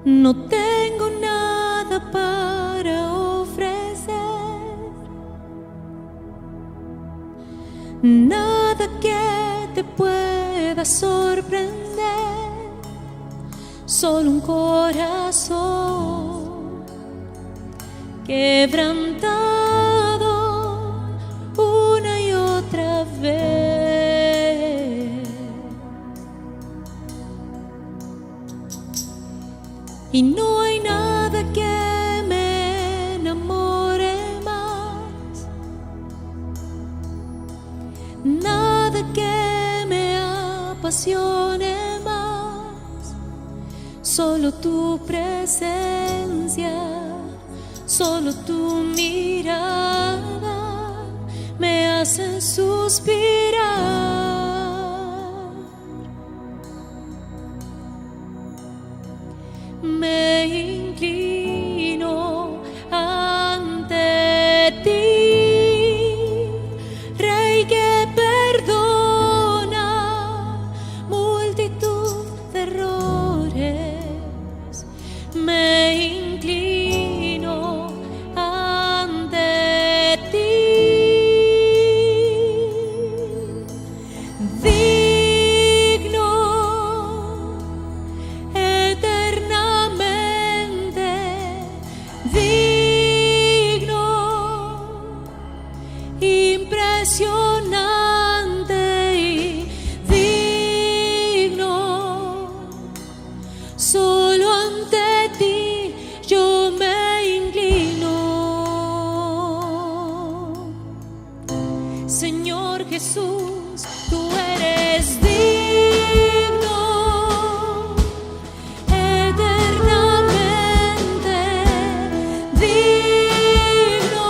No tengo nada para ofrecer, nada que te pueda sorprender, solo un corazón quebrantado una y otra vez. Y no hay nada que me enamore más, nada que me apasione más, solo tu presencia, solo tu mirada me hace suspirar. Me inclino ante ti, Rey que perdona multitud de errores. Me inclino ante ti, impresionante y digno. Solo ante ti yo me inclino. Señor Jesús, tú eres digno, eternamente digno.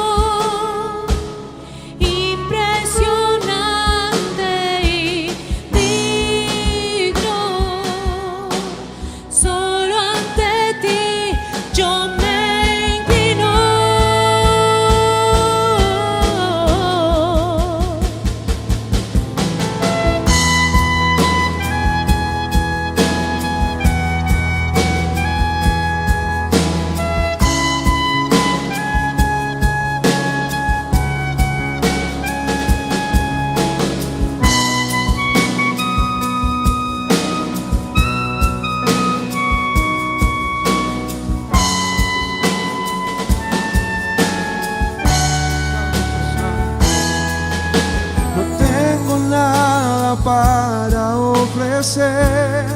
Para ofrecer,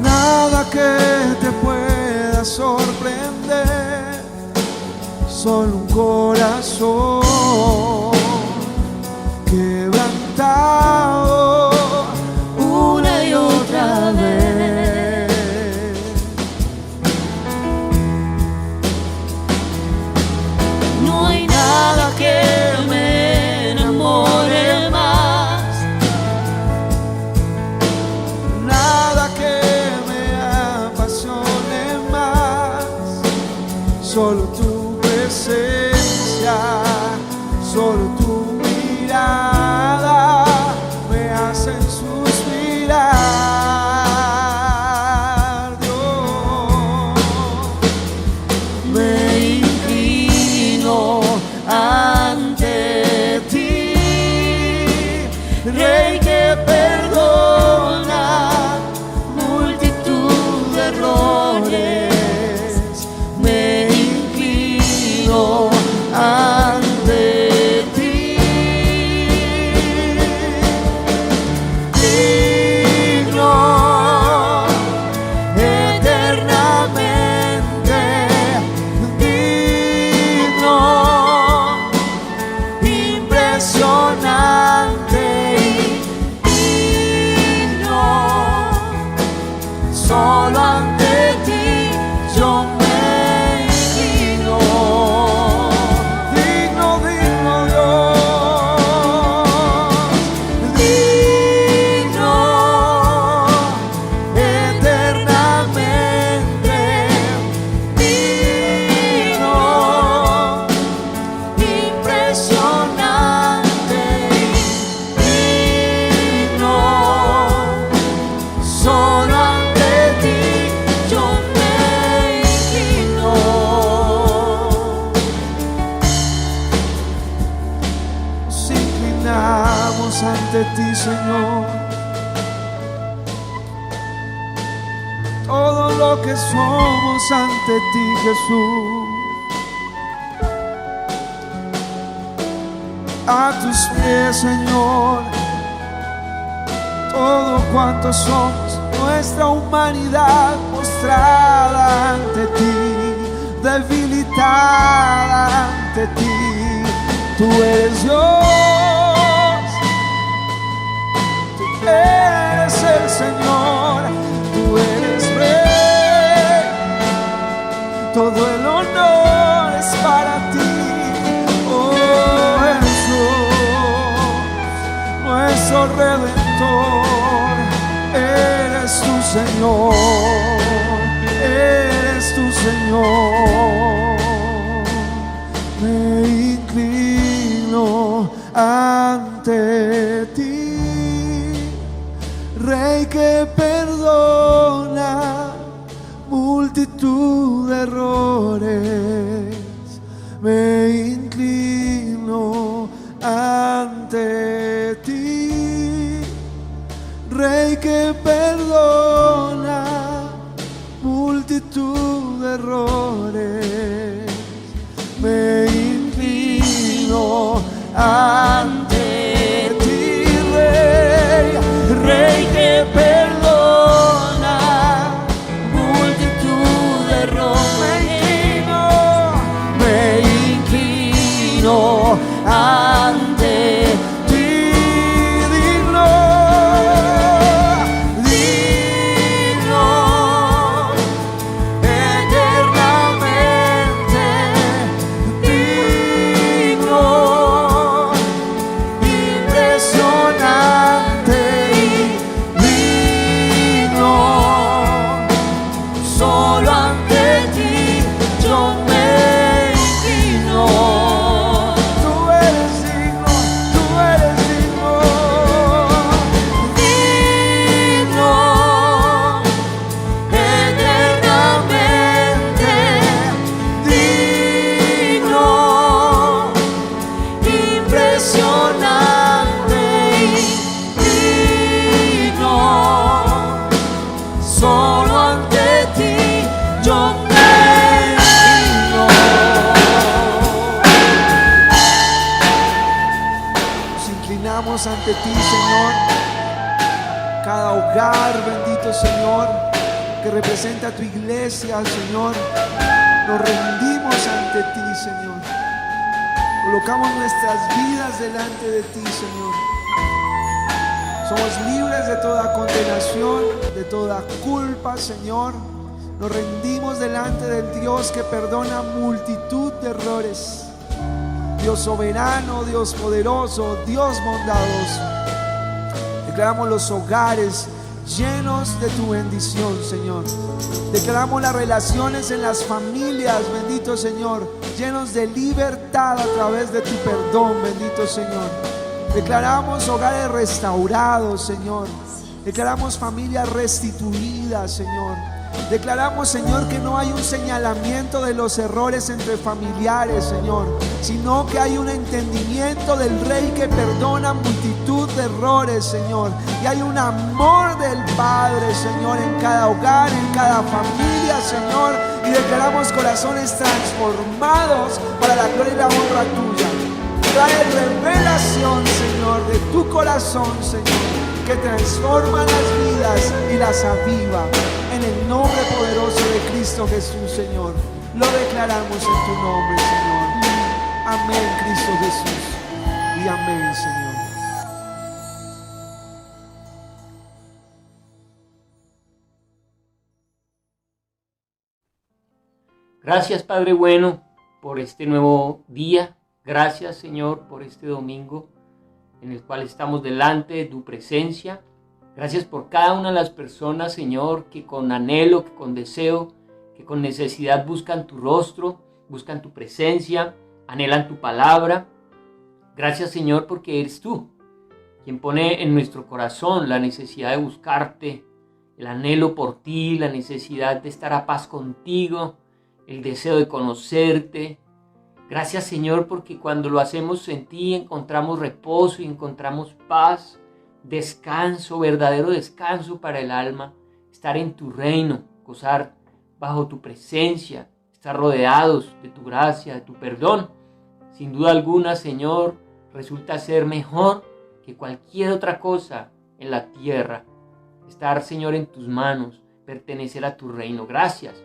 nada que te pueda sorprender, solo un corazón quebrantado una y otra vez. No hay nada que me enamore más, nada que me apasione más, solo tu presencia, solo inclinamos ante ti, Señor. Todo lo que somos ante ti, Jesús. A tus pies, Señor. Todo cuanto somos, nuestra humanidad mostrada ante ti, debilitada ante ti. Tú eres Dios, tú eres el Señor, tú eres Rey. Todo el honor es para ti, oh Jesús, nuestro Redentor. Eres tu Señor, eres tu Señor. Me inclino ante ti, Rey que perdona multitud de errores. Me inclino ante ti, Rey que perdona multitud de errores. Me inclino ante ti, Rey, Rey que perdona multitud de errores. Me inclino ante ti, digno, digno, eternamente digno, impresionante y digno. Solo ante ti yo me inclino. Tú eres digno, tú eres digno, digno, eternamente digno, impresionante y digno. Solo ante ti yo me inclino. Nos inclinamos ante ti, Señor. Cada hogar, bendito Señor, que representa a tu iglesia, Señor, nos rendimos ante ti, Señor. Colocamos nuestras vidas delante de ti, Señor. Somos libres de toda condenación, de toda culpa, Señor. Nos rendimos delante del Dios que perdona multitud de errores. Dios soberano, Dios poderoso, Dios bondadoso. Declaramos los hogares llenos de tu bendición, Señor. Declaramos las relaciones en las familias, bendito Señor, llenos de libertad a través de tu perdón, bendito Señor. Declaramos hogares restaurados, Señor. Declaramos familias restituidas, Señor. Declaramos, Señor, que no hay un señalamiento de los errores entre familiares, Señor, sino que hay un entendimiento del Rey que perdona multitud de errores, Señor. Y hay un amor del Padre, Señor, en cada hogar, en cada familia, Señor. Y declaramos corazones transformados para la gloria y la honra tuya. Trae revelación, Señor, de tu corazón, Señor, que transforma las vidas y las aviva. En el nombre poderoso de Cristo Jesús, Señor, lo declaramos en tu nombre, Señor. Amén, Cristo Jesús, y amén, Señor. Gracias, Padre bueno, por este nuevo día. Gracias, Señor, por este domingo en el cual estamos delante de tu presencia. Gracias por cada una de las personas, Señor, que con anhelo, que con deseo, que con necesidad buscan tu rostro, buscan tu presencia, anhelan tu palabra. Gracias, Señor, porque eres tú quien pone en nuestro corazón la necesidad de buscarte, el anhelo por ti, la necesidad de estar a paz contigo, el deseo de conocerte, Gracias, Señor, porque cuando lo hacemos en ti encontramos reposo y encontramos paz, descanso, verdadero descanso para el alma, estar en tu reino, gozar bajo tu presencia, estar rodeados de tu gracia, de tu perdón. Sin duda alguna, Señor, resulta ser mejor que cualquier otra cosa en la tierra. Estar, Señor, en tus manos, pertenecer a tu reino. Gracias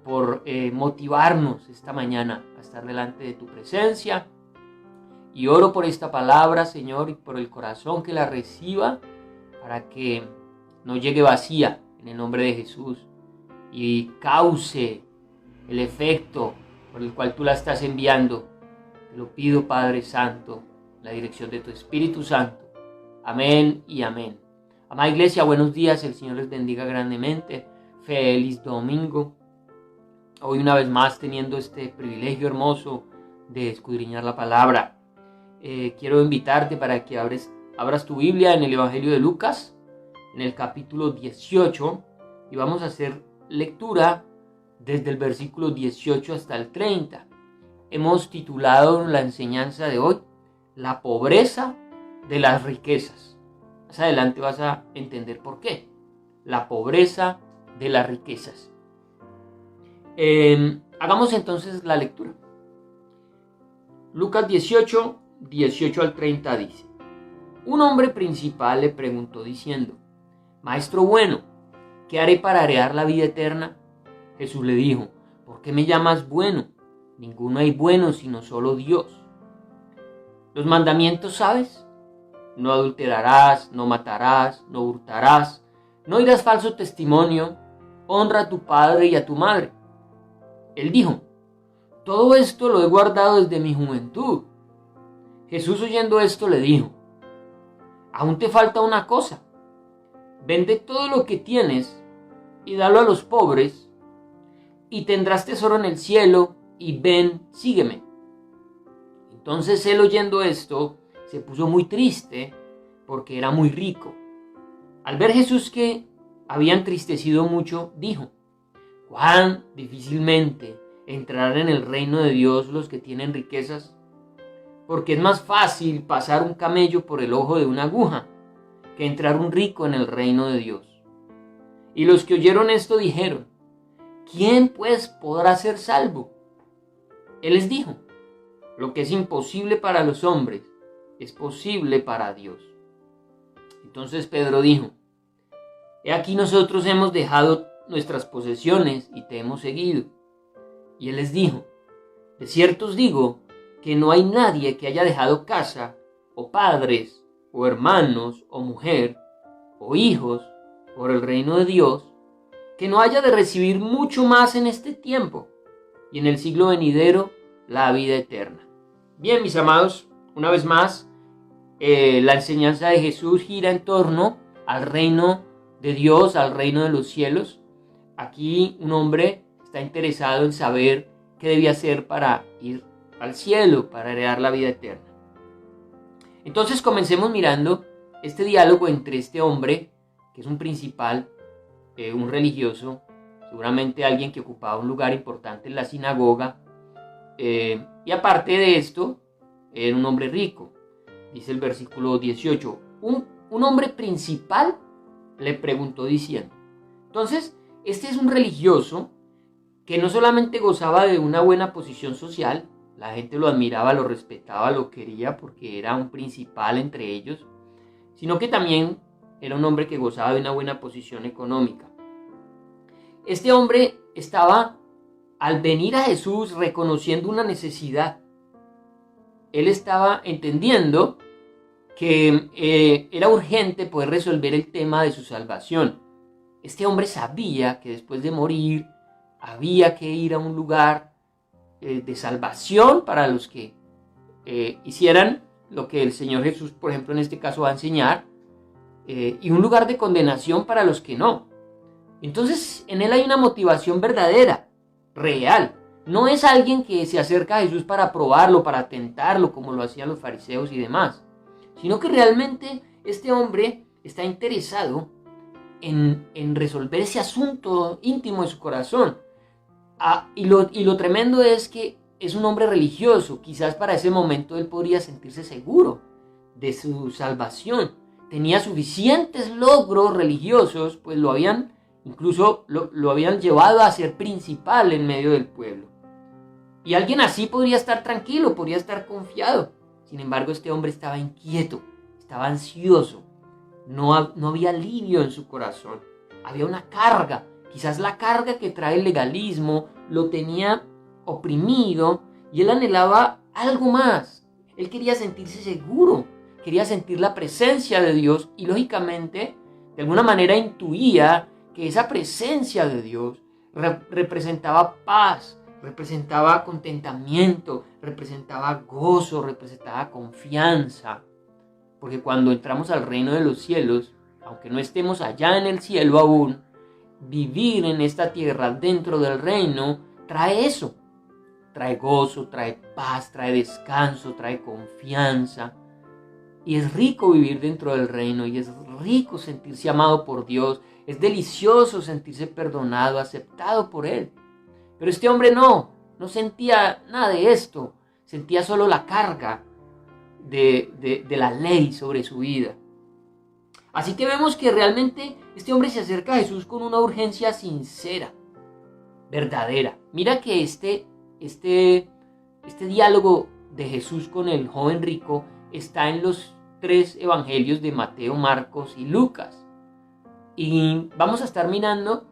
por motivarnos esta mañana a estar delante de tu presencia. Y oro por esta palabra, Señor, y por el corazón que la reciba, para que no llegue vacía en el nombre de Jesús y cause el efecto por el cual tú la estás enviando. Te lo pido, Padre Santo, en la dirección de tu Espíritu Santo. Amén y amén. Amada iglesia, buenos días, el Señor les bendiga grandemente. Feliz domingo. Hoy una vez más teniendo este privilegio hermoso de escudriñar la palabra. Quiero invitarte para que abras tu Biblia en el Evangelio de Lucas, en el capítulo 18, y vamos a hacer lectura desde el versículo 18 hasta el 30. Hemos titulado la enseñanza de hoy, La pobreza de las riquezas. Más adelante vas a entender por qué. La pobreza de las riquezas. Hagamos entonces la lectura. Lucas 18, 18 al 30 dice: Un hombre principal le preguntó diciendo: Maestro bueno, ¿qué haré para heredar la vida eterna? Jesús le dijo: ¿Por qué me llamas bueno? Ninguno hay bueno sino solo Dios. Los mandamientos, ¿sabes? No adulterarás, no matarás, no hurtarás, no dirás falso testimonio, honra a tu padre y a tu madre. Él dijo: Todo esto lo he guardado desde mi juventud. Jesús, oyendo esto, le dijo: Aún te falta una cosa. Vende todo lo que tienes y dalo a los pobres, y tendrás tesoro en el cielo, y ven, sígueme. Entonces él, oyendo esto, se puso muy triste porque era muy rico. Al ver Jesús que había entristecido mucho, dijo: ¿Cuán difícilmente entrarán en el reino de Dios los que tienen riquezas? Porque es más fácil pasar un camello por el ojo de una aguja que entrar un rico en el reino de Dios. Y los que oyeron esto dijeron: ¿Quién pues podrá ser salvo? Él les dijo: Lo que es imposible para los hombres es posible para Dios. Entonces Pedro dijo: He aquí nosotros hemos dejado nuestras posesiones y te hemos seguido. Y él les dijo: De cierto os digo que no hay nadie que haya dejado casa, o padres, o hermanos, o mujer, o hijos, por el reino de Dios, que no haya de recibir mucho más en este tiempo, y en el siglo venidero la vida eterna. Bien, mis amados, una vez más, la enseñanza de Jesús gira en torno al reino de Dios, al reino de los cielos. Aquí un hombre está interesado en saber qué debía hacer para ir al cielo, para heredar la vida eterna. Entonces comencemos mirando este diálogo entre este hombre, que es un principal, un religioso, seguramente alguien que ocupaba un lugar importante en la sinagoga, y aparte de esto, era un hombre rico. Dice el versículo 18, un hombre principal le preguntó diciendo. Entonces, este es un religioso que no solamente gozaba de una buena posición social, la gente lo admiraba, lo respetaba, lo quería porque era un principal entre ellos, sino que también era un hombre que gozaba de una buena posición económica. Este hombre estaba, al venir a Jesús, reconociendo una necesidad. Él estaba entendiendo que era urgente poder resolver el tema de su salvación. Este hombre sabía que después de morir había que ir a un lugar de salvación para los que hicieran lo que el Señor Jesús, por ejemplo, en este caso va a enseñar, y un lugar de condenación para los que no. Entonces, en él hay una motivación verdadera, real. No es alguien que se acerca a Jesús para probarlo, para tentarlo, como lo hacían los fariseos y demás, sino que realmente este hombre está interesado en resolver ese asunto íntimo de su corazón. Y lo tremendo es que es un hombre religioso. Quizás para ese momento él podría sentirse seguro de su salvación. Tenía suficientes logros religiosos, pues lo habían llevado a ser principal en medio del pueblo. Y alguien así podría estar tranquilo, podría estar confiado. Sin embargo, este hombre estaba inquieto, estaba ansioso. No había alivio en su corazón. Había una carga. Quizás la carga que trae el legalismo lo tenía oprimido y él anhelaba algo más. Él quería sentirse seguro, quería sentir la presencia de Dios y lógicamente, de alguna manera intuía que esa presencia de Dios representaba paz, representaba contentamiento, representaba gozo, representaba confianza. Porque cuando entramos al reino de los cielos, aunque no estemos allá en el cielo aún, vivir en esta tierra dentro del reino trae eso. Trae gozo, trae paz, trae descanso, trae confianza. Y es rico vivir dentro del reino y es rico sentirse amado por Dios. Es delicioso sentirse perdonado, aceptado por Él. Pero este hombre no sentía nada de esto. Sentía solo la carga de la ley sobre su vida. Así que vemos que realmente este hombre se acerca a Jesús con una urgencia sincera, verdadera. Mira que este diálogo de Jesús con el joven rico está en los 3 evangelios de Mateo, Marcos y Lucas. Y vamos a estar mirando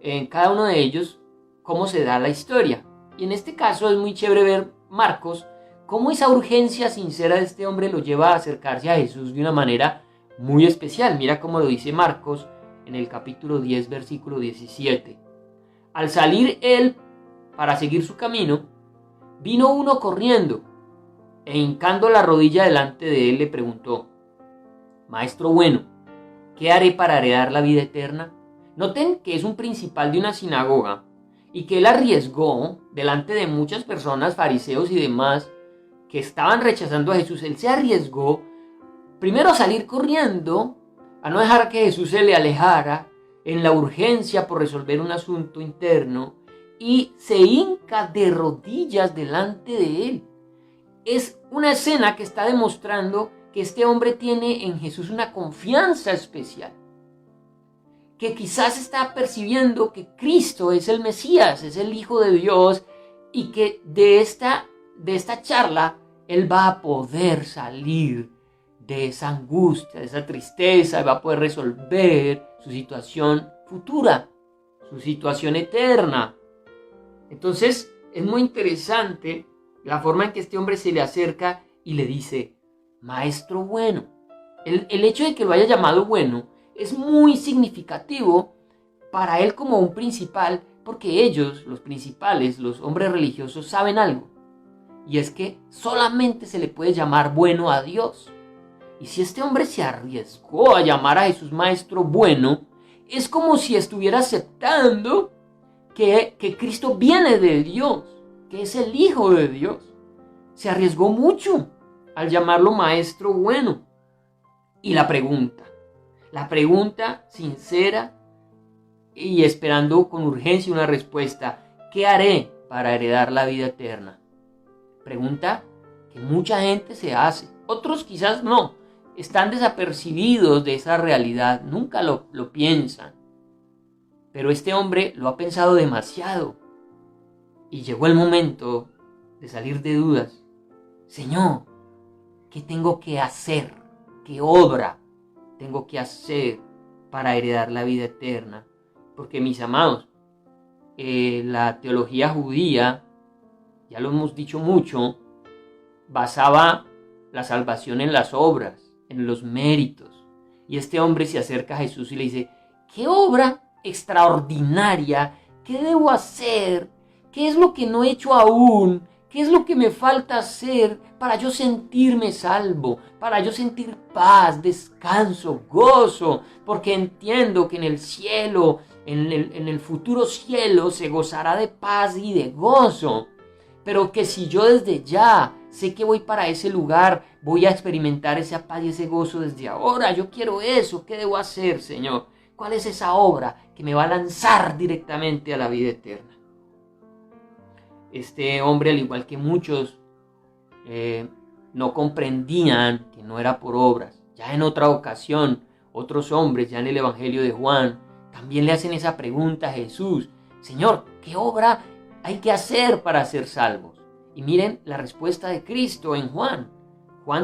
en cada uno de ellos cómo se da la historia. Y en este caso es muy chévere ver Marcos, cómo esa urgencia sincera de este hombre lo lleva a acercarse a Jesús de una manera muy especial. Mira cómo lo dice Marcos en el capítulo 10, versículo 17. Al salir él para seguir su camino, vino uno corriendo e hincando la rodilla delante de él le preguntó: Maestro bueno, ¿qué haré para heredar la vida eterna? Noten que es un principal de una sinagoga y que él arriesgó delante de muchas personas, fariseos y demás, que estaban rechazando a Jesús. Él se arriesgó primero a salir corriendo, a no dejar que Jesús se le alejara en la urgencia por resolver un asunto interno, y se hinca de rodillas delante de él. Es una escena que está demostrando que este hombre tiene en Jesús una confianza especial, que quizás está percibiendo que Cristo es el Mesías, es el Hijo de Dios, y que de esta charla él va a poder salir de esa angustia, de esa tristeza, y va a poder resolver su situación futura, su situación eterna. Entonces es muy interesante la forma en que este hombre se le acerca y le dice: Maestro bueno. El hecho de que lo haya llamado bueno es muy significativo para él como un principal, porque ellos, los principales, los hombres religiosos, saben algo. Y es que solamente se le puede llamar bueno a Dios. Y si este hombre se arriesgó a llamar a Jesús Maestro bueno, es como si estuviera aceptando que Cristo viene de Dios, que es el Hijo de Dios. Se arriesgó mucho al llamarlo Maestro bueno. Y la pregunta sincera y esperando con urgencia una respuesta: ¿qué haré para heredar la vida eterna? Pregunta que mucha gente se hace. Otros quizás no. Están desapercibidos de esa realidad. Nunca lo piensan. Pero este hombre lo ha pensado demasiado. Y llegó el momento de salir de dudas. Señor, ¿qué tengo que hacer? ¿Qué obra tengo que hacer para heredar la vida eterna? Porque, mis amados, la teología judía, ya lo hemos dicho mucho, basaba la salvación en las obras, en los méritos. Y este hombre se acerca a Jesús y le dice: ¿qué obra extraordinaria? ¿Qué debo hacer? ¿Qué es lo que no he hecho aún? ¿Qué es lo que me falta hacer para yo sentirme salvo? Para yo sentir paz, descanso, gozo. Porque entiendo que en el cielo, en el futuro cielo, se gozará de paz y de gozo. Pero que si yo desde ya sé que voy para ese lugar, voy a experimentar esa paz y ese gozo desde ahora. Yo quiero eso. ¿Qué debo hacer, Señor? ¿Cuál es esa obra que me va a lanzar directamente a la vida eterna? este hombre, al igual que muchos, no comprendían que no era por obras. Ya en otra ocasión, otros hombres, ya en el Evangelio de Juan, también le hacen esa pregunta a Jesús: Señor, ¿qué obra hay que hacer para ser salvos? Y miren la respuesta de Cristo en Juan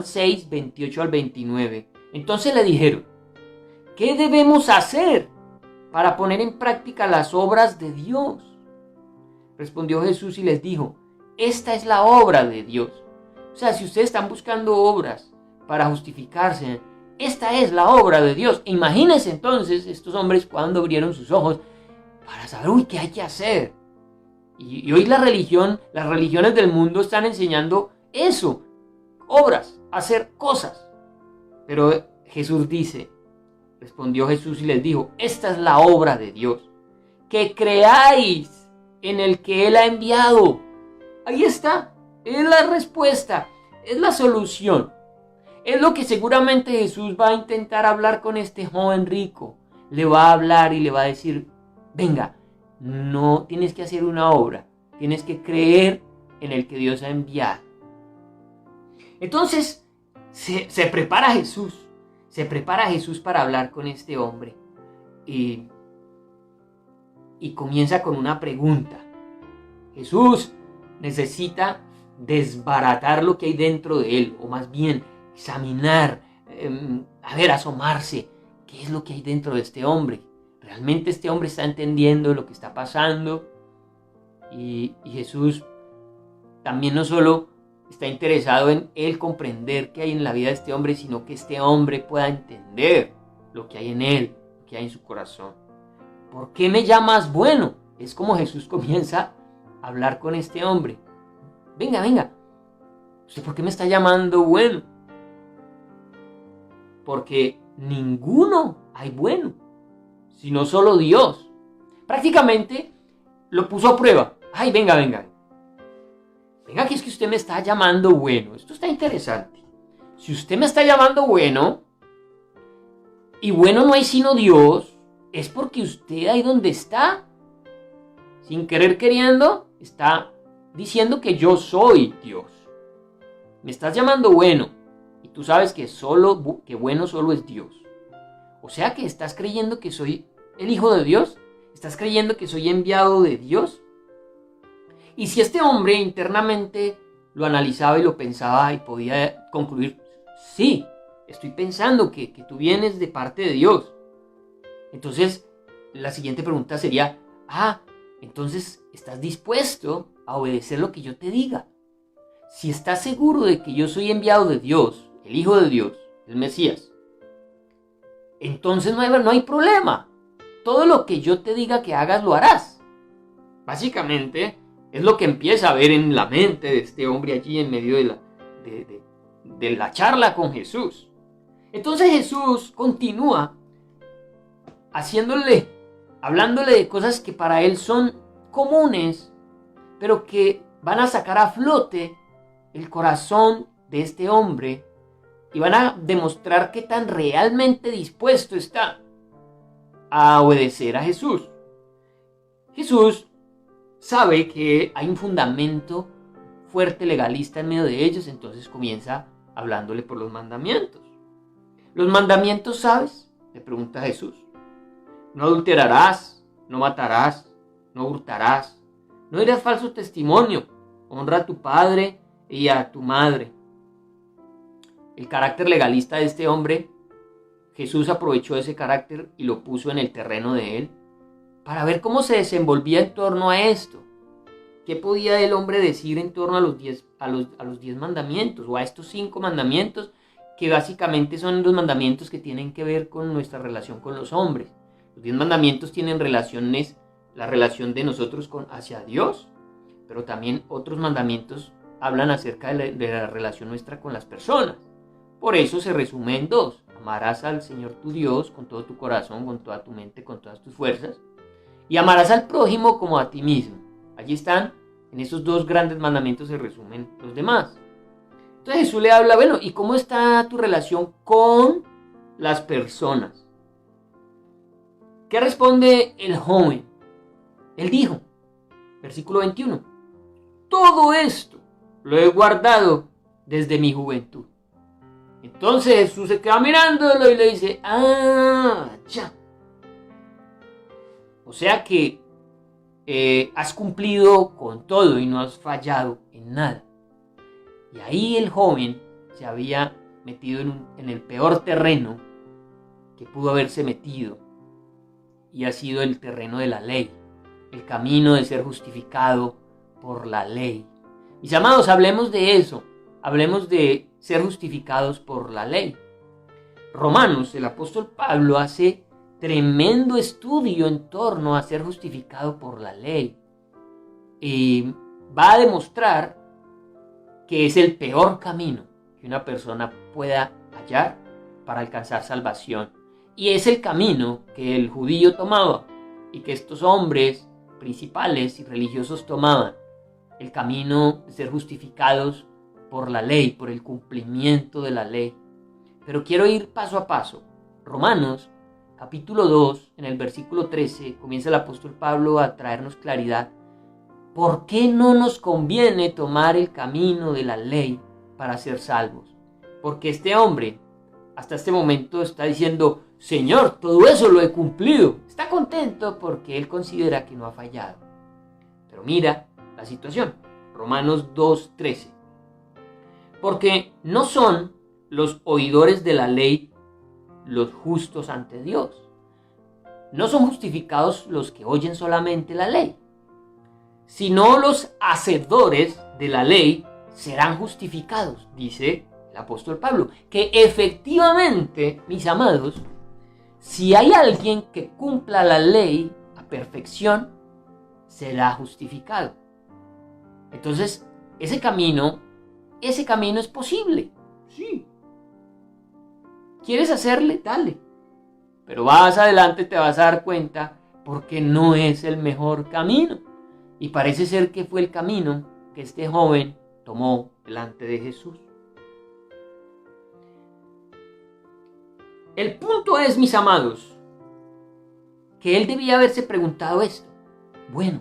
6, 28 al 29. Entonces le dijeron: ¿qué debemos hacer para poner en práctica las obras de Dios? Respondió Jesús y les dijo: esta es la obra de Dios. O sea, si ustedes están buscando obras para justificarse, esta es la obra de Dios. Imagínense entonces estos hombres cuando abrieron sus ojos para saber, ¿qué hay que hacer? Y hoy las religiones del mundo están enseñando eso, obras, hacer cosas. Pero Jesús dice, respondió Jesús y les dijo: esta es la obra de Dios, que creáis en el que Él ha enviado. Ahí está, es la respuesta, es la solución. Es lo que seguramente Jesús va a intentar hablar con este joven rico. Le va a hablar y le va a decir: venga, no tienes que hacer una obra, tienes que creer en el que Dios ha enviado. Entonces se prepara Jesús para hablar con este hombre y comienza con una pregunta. Jesús necesita desbaratar lo que hay dentro de él, o más bien examinar, asomarse, qué es lo que hay dentro de este hombre. ¿Realmente este hombre está entendiendo lo que está pasando? Y Jesús también no solo está interesado en él comprender qué hay en la vida de este hombre, sino que este hombre pueda entender lo que hay en él, lo que hay en su corazón. ¿Por qué me llamas bueno? Es como Jesús comienza a hablar con este hombre. Venga, ¿usted por qué me está llamando bueno? Porque ninguno hay bueno, sino solo Dios. Prácticamente lo puso a prueba. Ay, venga, que es que usted me está llamando bueno. Esto está interesante. Si usted me está llamando bueno, y bueno no hay sino Dios, es porque usted ahí donde está, sin querer queriendo, está diciendo que yo soy Dios. Me estás llamando bueno, y tú sabes que bueno solo es Dios. O sea que estás creyendo que soy el Hijo de Dios. ¿Estás creyendo que soy enviado de Dios? Y si este hombre internamente lo analizaba y lo pensaba y podía concluir: sí, estoy pensando que tú vienes de parte de Dios. Entonces la siguiente pregunta sería: entonces ¿estás dispuesto a obedecer lo que yo te diga? Si estás seguro de que yo soy enviado de Dios, el Hijo de Dios, el Mesías, entonces no hay problema. Todo lo que yo te diga que hagas, lo harás. Básicamente es lo que empieza a ver en la mente de este hombre allí en medio de la charla con Jesús. Entonces Jesús continúa hablándole de cosas que para él son comunes, pero que van a sacar a flote el corazón de este hombre y van a demostrar qué tan realmente dispuesto está a obedecer a Jesús. Jesús sabe que hay un fundamento fuerte legalista en medio de ellos, entonces comienza hablándole por los mandamientos. ¿Los mandamientos sabes?, le pregunta Jesús. No adulterarás, no matarás, no hurtarás, no dirás falso testimonio, honra a tu padre y a tu madre. El carácter legalista de este hombre, Jesús aprovechó ese carácter y lo puso en el terreno de él para ver cómo se desenvolvía en torno a esto. ¿Qué podía el hombre decir en torno a los 10 mandamientos o a estos 5 mandamientos que básicamente son los mandamientos que tienen que ver con nuestra relación con los hombres? Los 10 mandamientos tienen la relación de nosotros hacia Dios, pero también otros mandamientos hablan acerca de la relación nuestra con las personas. Por eso se resume en 2. Amarás al Señor tu Dios con todo tu corazón, con toda tu mente, con todas tus fuerzas. Y amarás al prójimo como a ti mismo. Allí están, en esos 2 grandes mandamientos se resumen los demás. Entonces Jesús le habla, ¿y cómo está tu relación con las personas? ¿Qué responde el joven? Él dijo, versículo 21, todo esto lo he guardado desde mi juventud. Entonces Jesús se queda mirándolo y le dice, ya. O sea que has cumplido con todo y no has fallado en nada. Y ahí el joven se había metido en el peor terreno que pudo haberse metido, y ha sido el terreno de la ley, el camino de ser justificado por la ley. Mis amados, hablemos de eso, hablemos de ser justificados por la ley. Romanos, el apóstol Pablo hace tremendo estudio en torno a ser justificado por la ley. Y va a demostrar que es el peor camino que una persona pueda hallar para alcanzar salvación. Y es el camino que el judío tomaba y que estos hombres principales y religiosos tomaban. El camino de ser justificados por la ley, por el cumplimiento de la ley. Pero quiero ir paso a paso. Romanos, capítulo 2, en el versículo 13, comienza el apóstol Pablo a traernos claridad. ¿Por qué no nos conviene tomar el camino de la ley para ser salvos? Porque este hombre, hasta este momento, está diciendo, Señor, todo eso lo he cumplido. Está contento porque él considera que no ha fallado. Pero mira la situación. Romanos 2:13. Porque no son los oidores de la ley los justos ante Dios. No son justificados los que oyen solamente la ley, sino los hacedores de la ley serán justificados, dice el apóstol Pablo. Que efectivamente, mis amados, si hay alguien que cumpla la ley a perfección, será justificado. Entonces, ese camino es posible. Sí. ¿Quieres hacerle? Dale. Pero más adelante te vas a dar cuenta porque no es el mejor camino. Y parece ser que fue el camino que este joven tomó delante de Jesús. El punto es, mis amados, que él debía haberse preguntado esto. Bueno,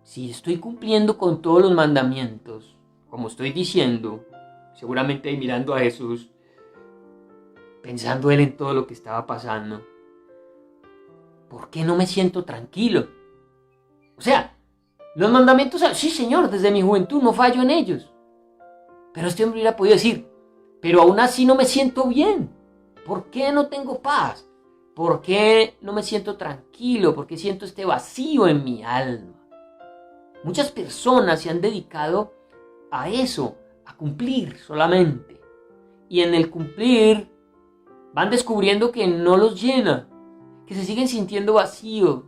si estoy cumpliendo con todos los mandamientos, como estoy diciendo, seguramente mirando a Jesús, pensando él en todo lo que estaba pasando, ¿por qué no me siento tranquilo? O sea, los mandamientos, sí Señor, desde mi juventud no fallo en ellos. Pero este hombre hubiera podido decir, pero aún así no me siento bien. ¿Por qué no tengo paz? ¿Por qué no me siento tranquilo? ¿Por qué siento este vacío en mi alma? Muchas personas se han dedicado a eso, a cumplir solamente. Y en el cumplir van descubriendo que no los llena, que se siguen sintiendo vacíos.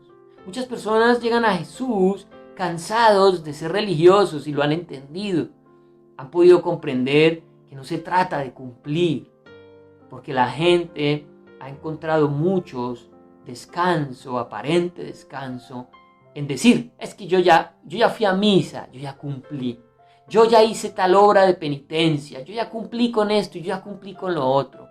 Muchas personas llegan a Jesús cansados de ser religiosos y lo han entendido. Han podido comprender que no se trata de cumplir, porque la gente ha encontrado muchos descanso, aparente descanso, en decir, es que yo ya fui a misa, yo ya cumplí. Yo ya hice tal obra de penitencia, yo ya cumplí con esto y yo ya cumplí con lo otro.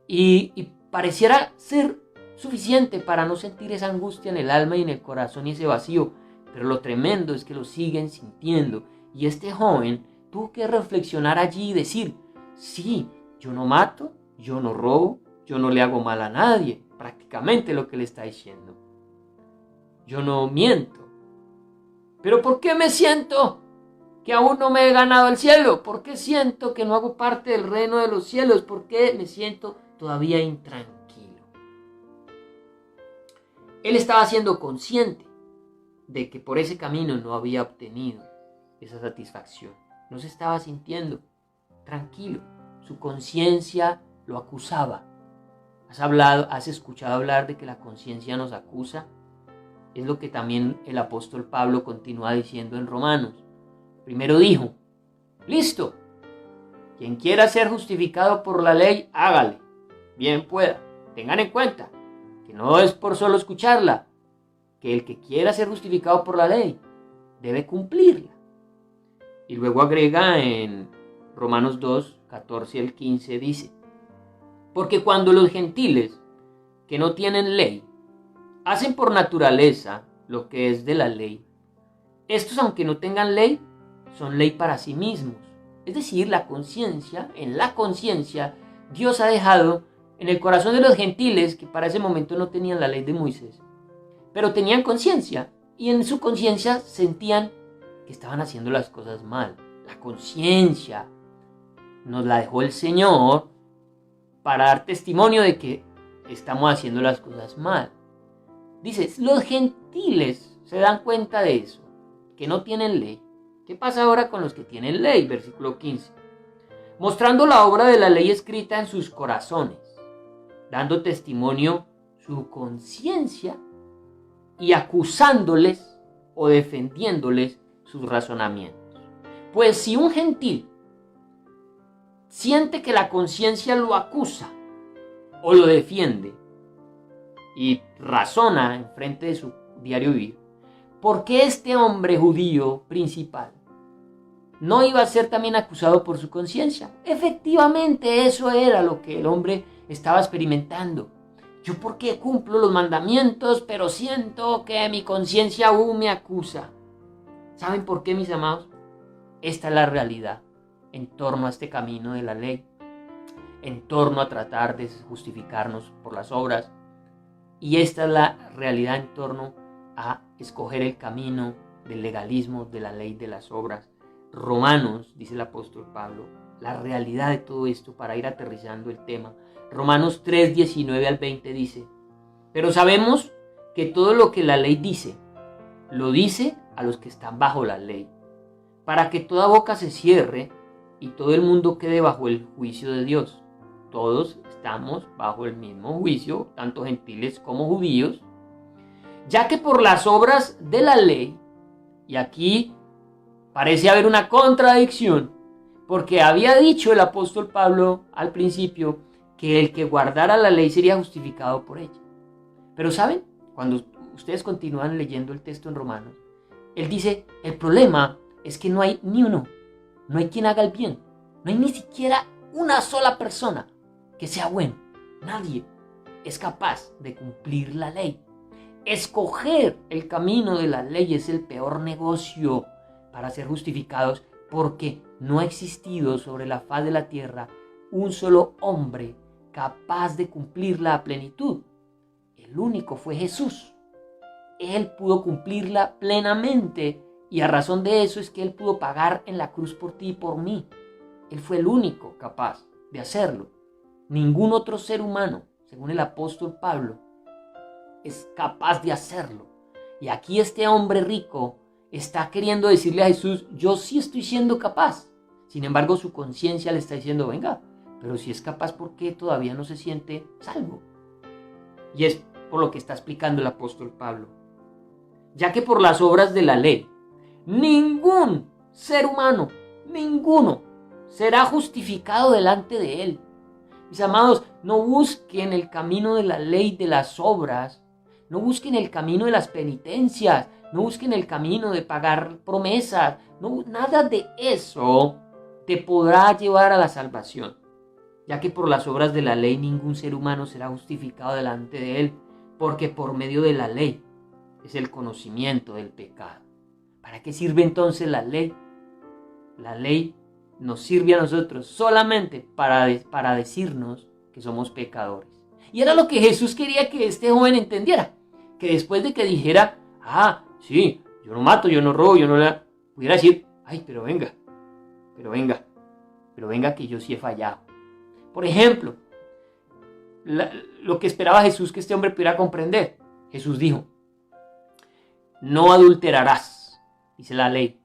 Y pareciera ser suficiente para no sentir esa angustia en el alma y en el corazón y ese vacío. Pero lo tremendo es que lo siguen sintiendo. Y este joven tuvo que reflexionar allí y decir, sí, yo no mato, yo no robo, yo no le hago mal a nadie. Prácticamente lo que le está diciendo. Yo no miento. ¿Pero por qué me siento que aún no me he ganado el cielo? ¿Por qué siento que no hago parte del reino de los cielos? ¿Por qué me siento todavía intranquilo? Él estaba siendo consciente de que por ese camino no había obtenido esa satisfacción. No se estaba sintiendo tranquilo. Su conciencia lo acusaba. ¿Has escuchado hablar de que la conciencia nos acusa? Es lo que también el apóstol Pablo continúa diciendo en Romanos. Primero dijo, listo, quien quiera ser justificado por la ley, hágale, bien pueda. Tengan en cuenta que no es por solo escucharla, que el que quiera ser justificado por la ley debe cumplirla. Y luego agrega en Romanos 2, 14 al 15, dice, porque cuando los gentiles que no tienen ley hacen por naturaleza lo que es de la ley, Estos, aunque no tengan ley, son ley para sí mismos. Es decir, la conciencia, en la conciencia, Dios ha dejado en el corazón de los gentiles, que para ese momento no tenían la ley de Moisés, pero tenían conciencia, y en su conciencia sentían que estaban haciendo las cosas mal. La conciencia nos la dejó el Señor para dar testimonio de que estamos haciendo las cosas mal. Dice, los gentiles se dan cuenta de eso, que no tienen ley. ¿Qué pasa ahora con los que tienen ley? Versículo 15. Mostrando la obra de la ley escrita en sus corazones, dando testimonio su conciencia y acusándoles o defendiéndoles sus razonamientos. Pues si un gentil siente que la conciencia lo acusa o lo defiende y razona en frente de su diario vivir, ¿por qué este hombre judío principal no iba a ser también acusado por su conciencia? Efectivamente, eso era lo que el hombre estaba experimentando. Yo, ¿por qué cumplo los mandamientos, pero siento que mi conciencia aún me acusa? ¿Saben por qué, mis amados? Esta es la realidad en torno a este camino de la ley, en torno a tratar de justificarnos por las obras. Y esta es la realidad en torno a escoger el camino del legalismo, de la ley de las obras. Romanos, dice el apóstol Pablo, la realidad de todo esto para ir aterrizando el tema. Romanos 3, 19 al 20 dice, pero sabemos que todo lo que la ley dice, lo dice a los que están bajo la ley, para que toda boca se cierre y todo el mundo quede bajo el juicio de Dios. Todos estamos bajo el mismo juicio, tanto gentiles como judíos, ya que por las obras de la ley, y aquí parece haber una contradicción, porque había dicho el apóstol Pablo al principio que el que guardara la ley sería justificado por ella. Pero ¿saben? Cuando ustedes continúan leyendo el texto en Romanos, él dice, el problema es que no hay ni uno, no hay quien haga el bien, no hay ni siquiera una sola persona que sea bueno. Nadie es capaz de cumplir la ley. Escoger el camino de la ley es el peor negocio para ser justificados, porque no ha existido sobre la faz de la tierra un solo hombre capaz de cumplirla a plenitud. El único fue Jesús. Él pudo cumplirla plenamente, y a razón de eso es que Él pudo pagar en la cruz por ti y por mí. Él fue el único capaz de hacerlo. Ningún otro ser humano, según el apóstol Pablo, es capaz de hacerlo. Y aquí este hombre rico está queriendo decirle a Jesús, yo sí estoy siendo capaz. Sin embargo, su conciencia le está diciendo, venga, pero si es capaz, ¿por qué todavía no se siente salvo? Y es por lo que está explicando el apóstol Pablo. Ya que por las obras de la ley, ningún ser humano, ninguno, será justificado delante de él. Mis amados, no busquen el camino de la ley de las obras, no busquen el camino de las penitencias, no busquen el camino de pagar promesas, no, nada de eso te podrá llevar a la salvación, ya que por las obras de la ley ningún ser humano será justificado delante de él, porque por medio de la ley es el conocimiento del pecado. ¿Para qué sirve entonces la ley? La ley nos sirve a nosotros solamente para decirnos que somos pecadores. Y era lo que Jesús quería que este joven entendiera, que después de que dijera, sí, yo no mato, yo no robo, yo no la... pudiera decir, pero venga que yo sí he fallado. Por ejemplo, lo que esperaba Jesús que este hombre pudiera comprender. Jesús dijo, no adulterarás, dice la ley,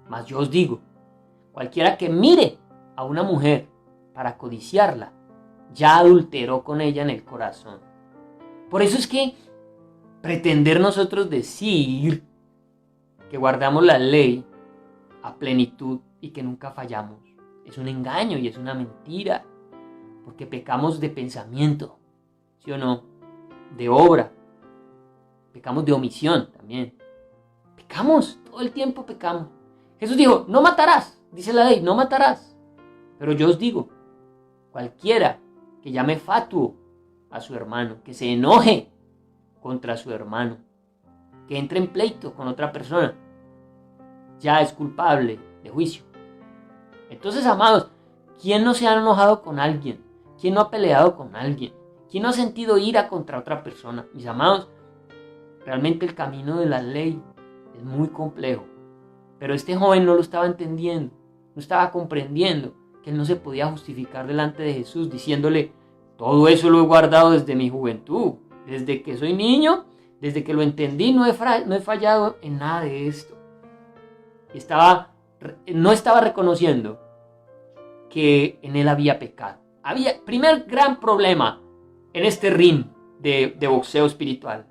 mas yo os digo, cualquiera que mire a una mujer para codiciarla, ya adulteró con ella en el corazón. Por eso es que pretender nosotros decir que guardamos la ley a plenitud y que nunca fallamos es un engaño y es una mentira, porque pecamos de pensamiento, ¿sí o no? De obra, pecamos de omisión también, pecamos, todo el tiempo pecamos. Jesús dijo, no matarás, dice la ley, no matarás, pero yo os digo, cualquiera que llame fatuo a su hermano, que se enoje contra su hermano, que entre en pleito con otra persona, ya es culpable de juicio. Entonces, amados, ¿quién no se ha enojado con alguien? ¿Quién no ha peleado con alguien? ¿Quién no ha sentido ira contra otra persona? Mis amados, realmente el camino de la ley es muy complejo. Pero este joven no lo estaba entendiendo, no estaba comprendiendo que él no se podía justificar delante de Jesús diciéndole: todo eso lo he guardado desde mi juventud, desde que soy niño, desde que lo entendí, no he fallado en nada de esto. No estaba reconociendo que en él había pecado. Primer gran problema en este ring de boxeo espiritual,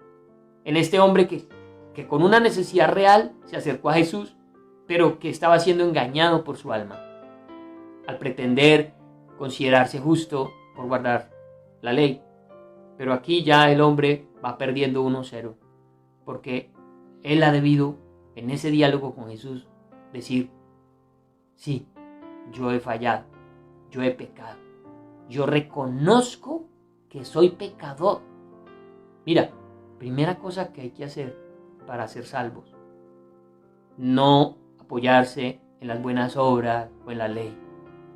en este hombre que con una necesidad real se acercó a Jesús, pero que estaba siendo engañado por su alma, al pretender considerarse justo por guardar la ley. Pero aquí ya el hombre va perdiendo 1-0, porque él ha debido, en ese diálogo con Jesús, decir: sí, yo he fallado, yo he pecado, yo reconozco que soy pecador. Mira, primera cosa que hay que hacer para ser salvos: no apoyarse en las buenas obras o en la ley.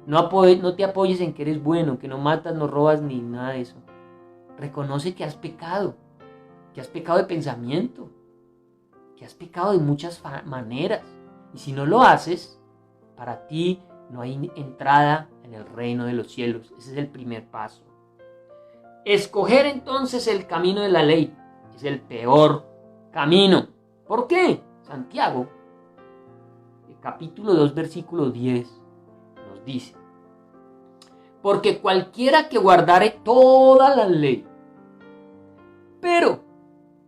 No te apoyes en que eres bueno, que no matas, no robas ni nada de eso. Reconoce que has pecado de pensamiento, que has pecado de muchas maneras. Y si no lo haces, para ti no hay entrada en el reino de los cielos. Ese es el primer paso. Escoger entonces el camino de la ley es el peor camino. ¿Por qué? Santiago, capítulo 2, versículo 10, nos dice: porque cualquiera que guardare toda la ley, pero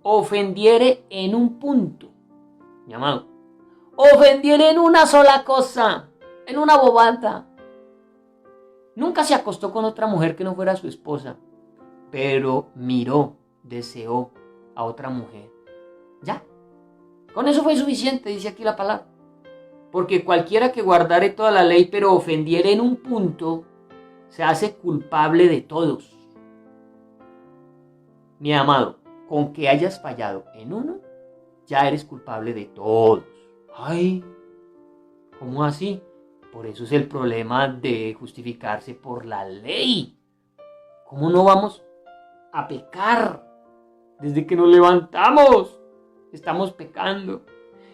ofendiere en un punto, mi amado, ofendiere en una sola cosa, en una bobada. Nunca se acostó con otra mujer que no fuera su esposa, pero deseó a otra mujer. Ya, con eso fue suficiente, dice aquí la palabra. Porque cualquiera que guardare toda la ley, pero ofendiere en un punto, se hace culpable de todos. Mi amado, con que hayas fallado en uno, ya eres culpable de todos. Ay, ¿cómo así? Por eso es el problema de justificarse por la ley. ¿Cómo no vamos a pecar? Desde que nos levantamos, estamos pecando.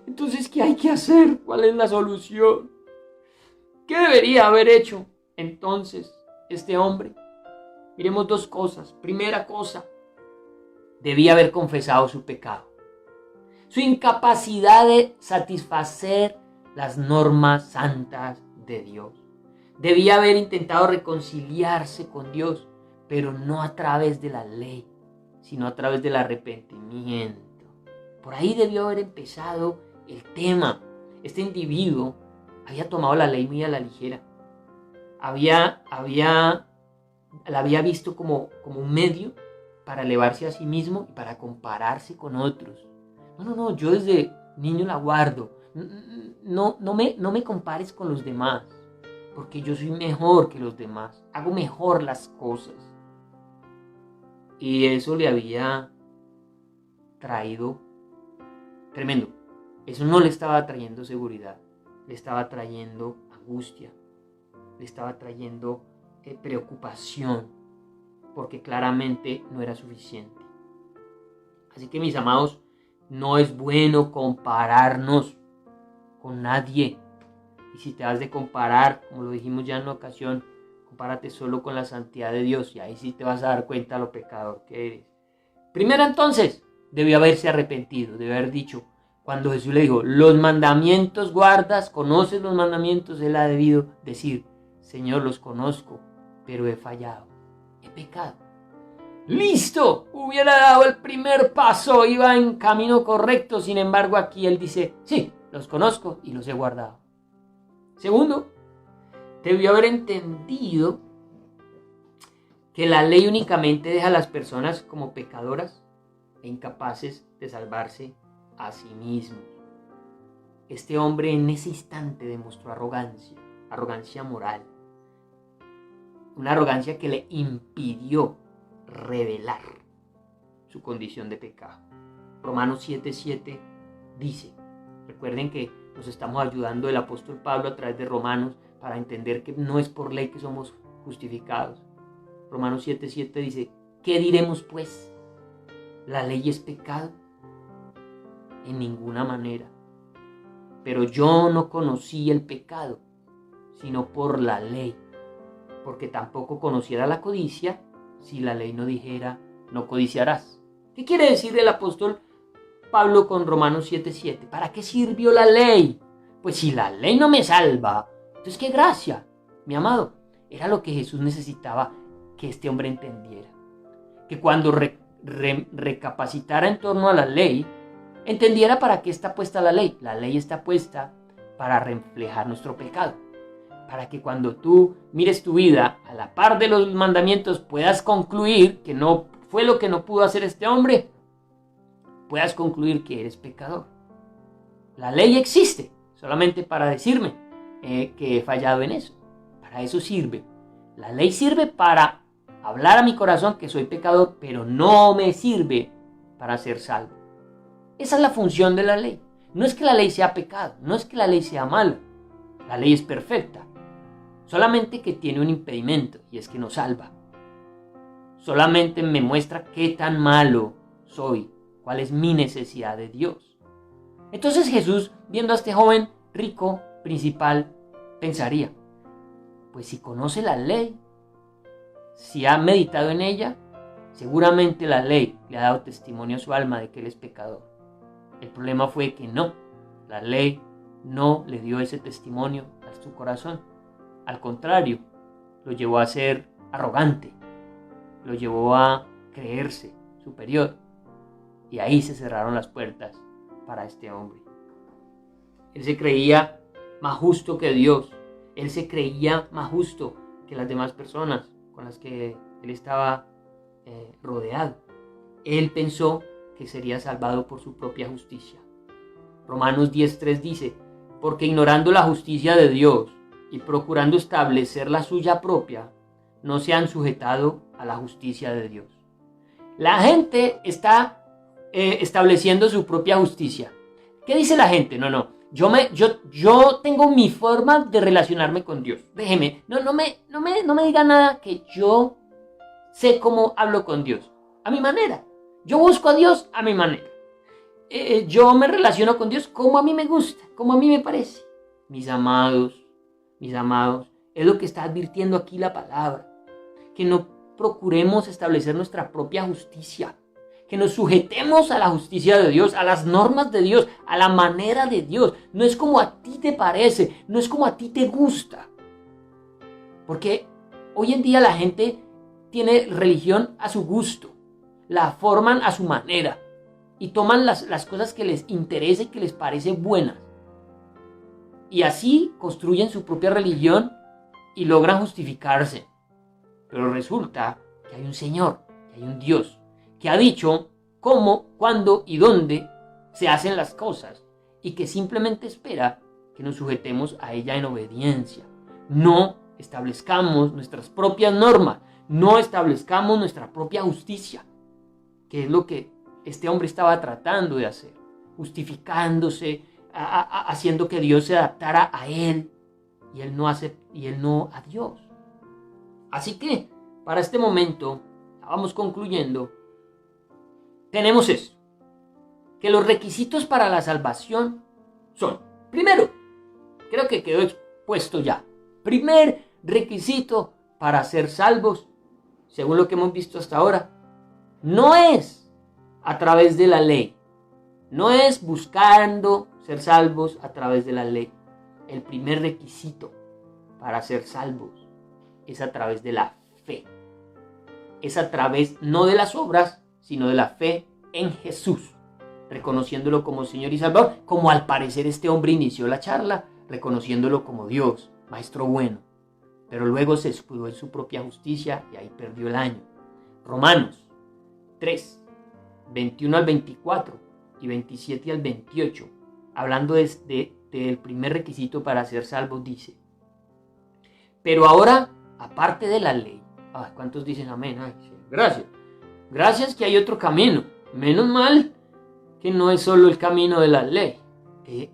Entonces, ¿qué hay que hacer? ¿Cuál es la solución? ¿Qué debería haber hecho entonces este hombre? Miremos dos cosas. Primera cosa, debía haber confesado su pecado, su incapacidad de satisfacer las normas santas de Dios. Debía haber intentado reconciliarse con Dios, pero no a través de la ley, sino a través del arrepentimiento. Por ahí debió haber empezado el tema. Este individuo había tomado la ley muy a la ligera. La había visto como un medio para elevarse a sí mismo y para compararse con otros. No, yo desde niño la guardo. No me compares con los demás, porque yo soy mejor que los demás. Hago mejor las cosas. Y eso le había traído tremendo. Eso no le estaba trayendo seguridad, le estaba trayendo angustia, le estaba trayendo preocupación, porque claramente no era suficiente. Así que, mis amados, no es bueno compararnos con nadie. Y si te has de comparar, como lo dijimos ya en una ocasión, compárate solo con la santidad de Dios, y ahí sí te vas a dar cuenta de lo pecador que eres. Primero, entonces, debió haberse arrepentido, debió haber dicho: cuando Jesús le dijo, los mandamientos guardas, conoces los mandamientos, él ha debido decir: Señor, los conozco, pero he fallado, he pecado. ¡Listo! Hubiera dado el primer paso, iba en camino correcto. Sin embargo, aquí él dice: sí, los conozco y los he guardado. Segundo, debió haber entendido que la ley únicamente deja a las personas como pecadoras e incapaces de salvarse a sí mismos. Este hombre en ese instante demostró arrogancia moral, una arrogancia que le impidió revelar su condición de pecado. Romanos 7:7 dice, recuerden que nos estamos ayudando del apóstol Pablo a través de Romanos para entender que no es por ley que somos justificados. Romanos 7:7 dice, ¿qué diremos pues? ¿La ley es pecado? En ninguna manera. Pero yo no conocí el pecado, sino por la ley, porque tampoco conociera la codicia si la ley no dijera, no codiciarás. ¿Qué quiere decir el apóstol Pablo con Romanos 7:7? ¿Para qué sirvió la ley? Pues si la ley no me salva, entonces qué gracia, mi amado. Era lo que Jesús necesitaba que este hombre entendiera. Que cuando recapacitara en torno a la ley, entendiera para qué está puesta la ley. La ley está puesta para reflejar nuestro pecado. Para que cuando tú mires tu vida a la par de los mandamientos puedas concluir que no fue lo que no pudo hacer este hombre, puedas concluir que eres pecador. La ley existe solamente para decirme que he fallado en eso. Para eso sirve. La ley sirve para hablar a mi corazón que soy pecador, pero no me sirve para ser salvo. Esa es la función de la ley. No es que la ley sea pecado, no es que la ley sea mala. La ley es perfecta. Solamente que tiene un impedimento y es que no salva. Solamente me muestra qué tan malo soy, cuál es mi necesidad de Dios. Entonces Jesús, viendo a este joven rico, principal, pensaría, pues si conoce la ley, si ha meditado en ella, seguramente la ley le ha dado testimonio a su alma de que él es pecador. El problema fue que no, la ley no le dio ese testimonio a su corazón. Al contrario, lo llevó a ser arrogante, lo llevó a creerse superior. Y ahí se cerraron las puertas para este hombre. Él se creía más justo que Dios. Él se creía más justo que las demás personas con las que él estaba rodeado. Él pensó que sería salvado por su propia justicia. Romanos 10:3 dice, porque ignorando la justicia de Dios y procurando establecer la suya propia, no se han sujetado a la justicia de Dios. La gente está estableciendo su propia justicia. ¿Qué dice la gente? No. Yo tengo mi forma de relacionarme con Dios. Déjeme, no me diga nada que yo sé cómo hablo con Dios. A mi manera. Yo busco a Dios a mi manera. Yo me relaciono con Dios como a mí me gusta, como a mí me parece. Mis amados, es lo que está advirtiendo aquí la palabra. Que no procuremos establecer nuestra propia justicia. Que nos sujetemos a la justicia de Dios, a las normas de Dios, a la manera de Dios. No es como a ti te parece, no es como a ti te gusta. Porque hoy en día la gente tiene religión a su gusto, la forman a su manera y toman las cosas que les interesa y que les parece buenas. Y así construyen su propia religión y logran justificarse. Pero resulta que hay un Señor, que hay un Dios, que ha dicho cómo, cuándo y dónde se hacen las cosas y que simplemente espera que nos sujetemos a ella en obediencia. No establezcamos nuestras propias normas, no establezcamos nuestra propia justicia, que es lo que este hombre estaba tratando de hacer, justificándose, haciendo que Dios se adaptara a él y él no a Dios. Así que, para este momento, vamos concluyendo. Tenemos esto, que los requisitos para la salvación son, primero, creo que quedó expuesto ya, primer requisito para ser salvos, según lo que hemos visto hasta ahora, no es a través de la ley, no es buscando ser salvos a través de la ley. El primer requisito para ser salvos es a través de la fe, es a través no de las obras, sino de la fe en Jesús, reconociéndolo como Señor y Salvador, como al parecer este hombre inició la charla, reconociéndolo como Dios, Maestro bueno, pero luego se escudó en su propia justicia y ahí perdió el año. Romanos 3, 21 al 24 y 27 al 28, hablando del primer requisito para ser salvos, dice, pero ahora, aparte de la ley, ¿cuántos dicen amén? Sí, gracias que hay otro camino. Menos mal que no es solo el camino de la ley, que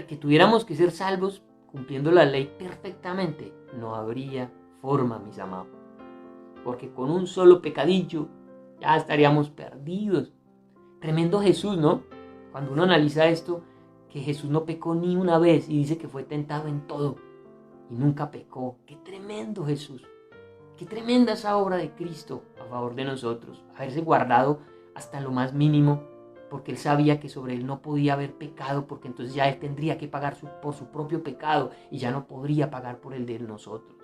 que tuviéramos que ser salvos cumpliendo la ley perfectamente, no habría forma, mis amados. Porque con un solo pecadillo ya estaríamos perdidos. Tremendo Jesús, ¿no? Cuando uno analiza esto, que Jesús no pecó ni una vez y dice que fue tentado en todo y nunca pecó. ¡Qué tremendo Jesús! ¡Qué tremenda esa obra de Cristo a favor de nosotros! Haberse guardado hasta lo más mínimo, porque Él sabía que sobre Él no podía haber pecado, porque entonces ya Él tendría que pagar por su propio pecado y ya no podría pagar por el de nosotros.